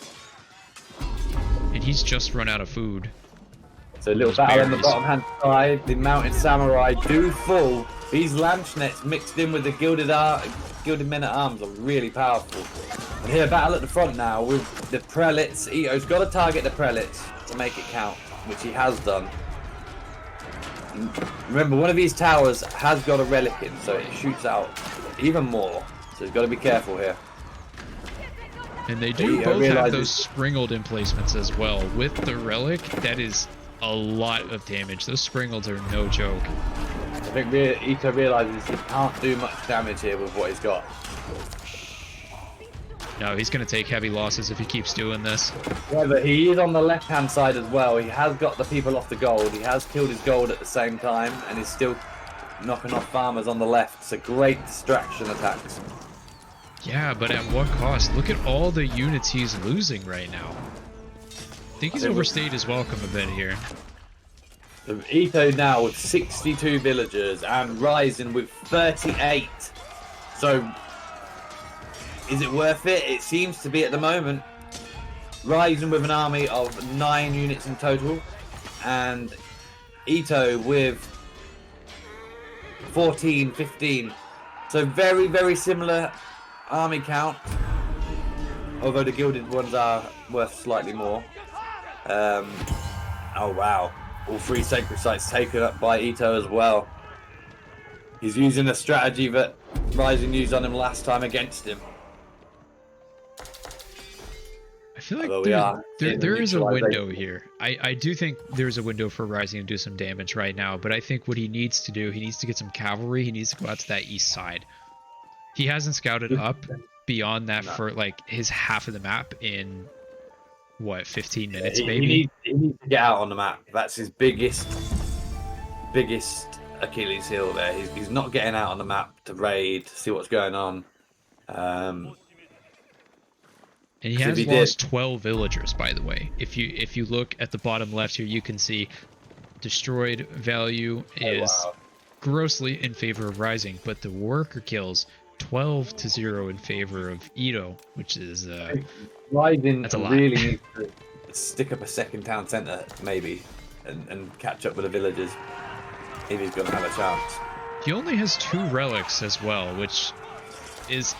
And he's just run out of food. So a little battle on the bottom hand side. The mounted samurai do fall. These Lanchnets mixed in with the gilded men at arms are really powerful. And here, battle at the front now with the prelates. Ito's got to target the prelates to make it count, which he has done. Remember, one of these towers has got a relic in, so it shoots out even more. So he's got to be careful here. And they do both have those springled emplacements as well. With the relic, that is a lot of damage. Those springleds are no joke. I think Eato realizes he can't do much damage here with what he's got. No, he's going to take heavy losses if he keeps doing this. Yeah, but he is on the left-hand side as well. He has got the people off the gold. He has killed his gold at the same time, and is still knocking off farmers on the left. It's a great distraction attacks. Yeah, but at what cost? Look at all the units he's losing right now. I think he's overstayed his welcome a bit here. So Eato now with 62 villagers and Ryzen with 38. So is it worth it? It seems to be at the moment. Ryzen with an army of 9 units in total and Eato with 14, 15. So very, very similar army count. Although the gilded ones are worth slightly more. Oh wow. All 3 sacred sites taken up by Eato as well. He's using a strategy that Rising used on him last time against him. I feel like there is a window here. I do think there's a window for Rising to do some damage right now, but I think what he needs to do, he needs to get some cavalry. He needs to go out to that east side. He hasn't scouted up beyond that for like his half of the map in what, 15 minutes maybe? He needs to get out on the map. That's his biggest Achilles heel there. He's not getting out on the map to raid, to see what's going on. And he has lost 12 villagers, by the way. If you look at the bottom left here, you can see destroyed value is grossly in favor of Rising, but the worker kills 12-0 in favor of Eato, which is Rising that's a lot. Really needs to stick up a second town centre, maybe, and catch up with the villagers if he's going to have a chance. He only has 2 relics as well, which is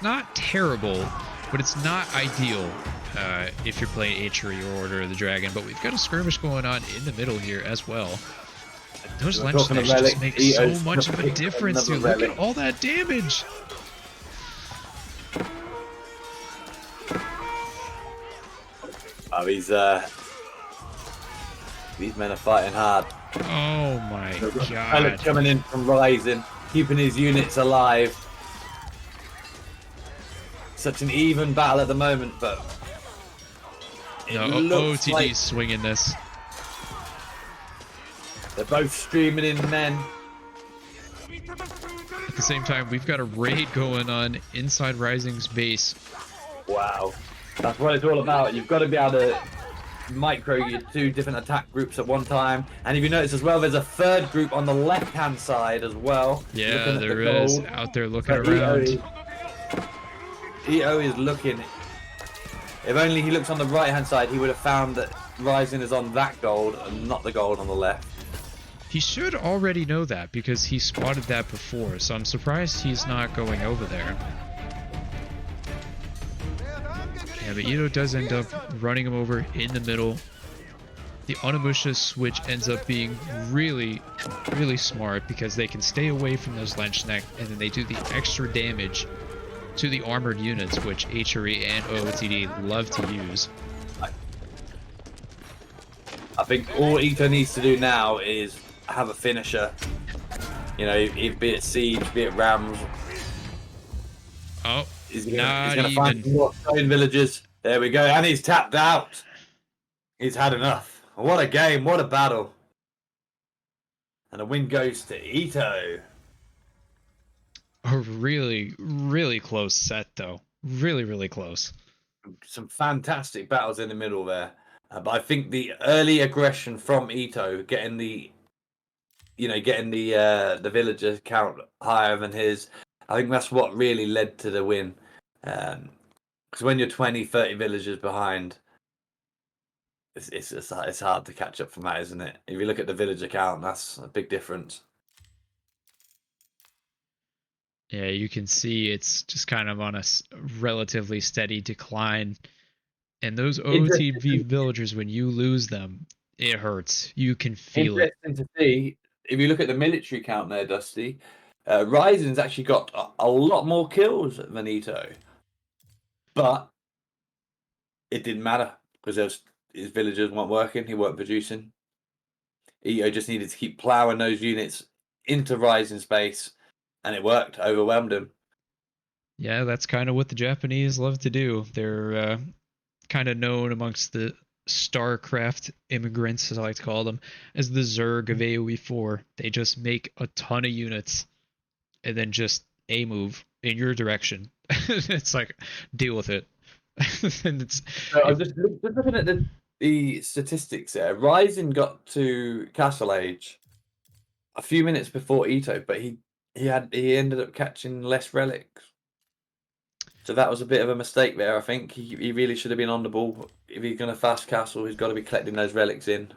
not terrible, but it's not ideal if you're playing Achery or Order of the Dragon. But we've got a skirmish going on in the middle here as well. Those Lynch Snipes just make so much of a difference, dude. Look at all that damage. Oh, these men are fighting hard. Oh my god. Coming in from Rising, keeping his units alive. Such an even battle at the moment, but OTD's like swinging this. They're both streaming in men. At the same time, we've got a raid going on inside Rising's base. Wow, that's what it's all about. You've got to be able to micro your 2 different attack groups at one time. And if you notice as well, there's a 3rd group on the left-hand side as well. Yeah, there is. Out there looking around. Eato is looking. If only he looks on the right-hand side, he would have found that Rising is on that gold and not the gold on the left. He should already know that because he spotted that before, so I'm surprised he's not going over there. Yeah, but Eato does end up running him over in the middle. The Onimusha switch ends up being really, really smart because they can stay away from those Lenchneck, and then they do the extra damage to the armored units, which Achery and OOTD love to use. I think all Eato needs to do now is have a finisher. You know, be it Siege, be it Rams. Oh, he's gonna find some more stone villagers. There we go, and he's tapped out. He's had enough. What a game, what a battle. And the win goes to Eato. A really, really close set, though. Really, really close. Some fantastic battles in the middle there. But I think the early aggression from Eato, getting the villager count higher than his, I think that's what really led to the win. Because when you're 20, 30 villagers behind, it's hard to catch up from that, isn't it? If you look at the villager count, that's a big difference. Yeah, you can see it's just kind of on a relatively steady decline. And those OTV villagers, when you lose them, it hurts. You can feel it. Interesting to see. If you look at the military count there, Dusty, Rising's actually got a lot more kills than Eato. But it didn't matter because his villagers weren't working. He weren't producing. Eato just needed to keep ploughing those units into Rising space. And it worked, overwhelmed him. Yeah, that's kind of what the Japanese love to do. They're kind of known amongst the StarCraft immigrants, as I like to call them, as the Zerg of AoE4. They just make a ton of units and then just move in your direction. It's like, deal with it. And I was just looking at the statistics there. Rising got to Castle Age a few minutes before Eato, but he ended up catching less relics. So that was a bit of a mistake there. I think he really should have been on the ball. If he's going to fast castle, he's got to be collecting those relics in.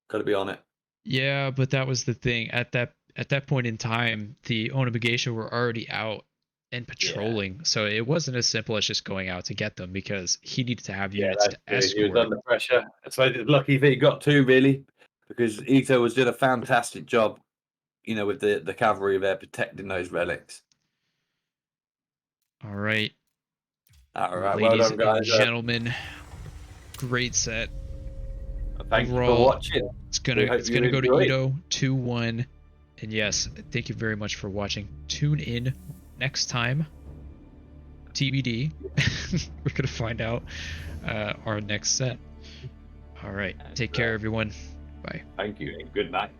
Got to be on it. Yeah, but that was the thing. At that point in time, the Onabagation were already out and Yeah. patrolling, so it wasn't as simple as just going out to get them because he needed to have Yeah, units that's to true. He was escort. under pressure. So it's lucky that he got two, really, because Eato was doing a fantastic job, with the cavalry there protecting those relics. All right, All right, well ladies done, and guys. gentlemen, great set. Thank you for Overall, watching. it's We gonna hope it's you gonna go to enjoyed. Eato 2-1. And yes, thank you very much for watching. Tune in next time. TBD. We're gonna find out our next set. All right, take care, everyone. Bye. Thank you, and good night.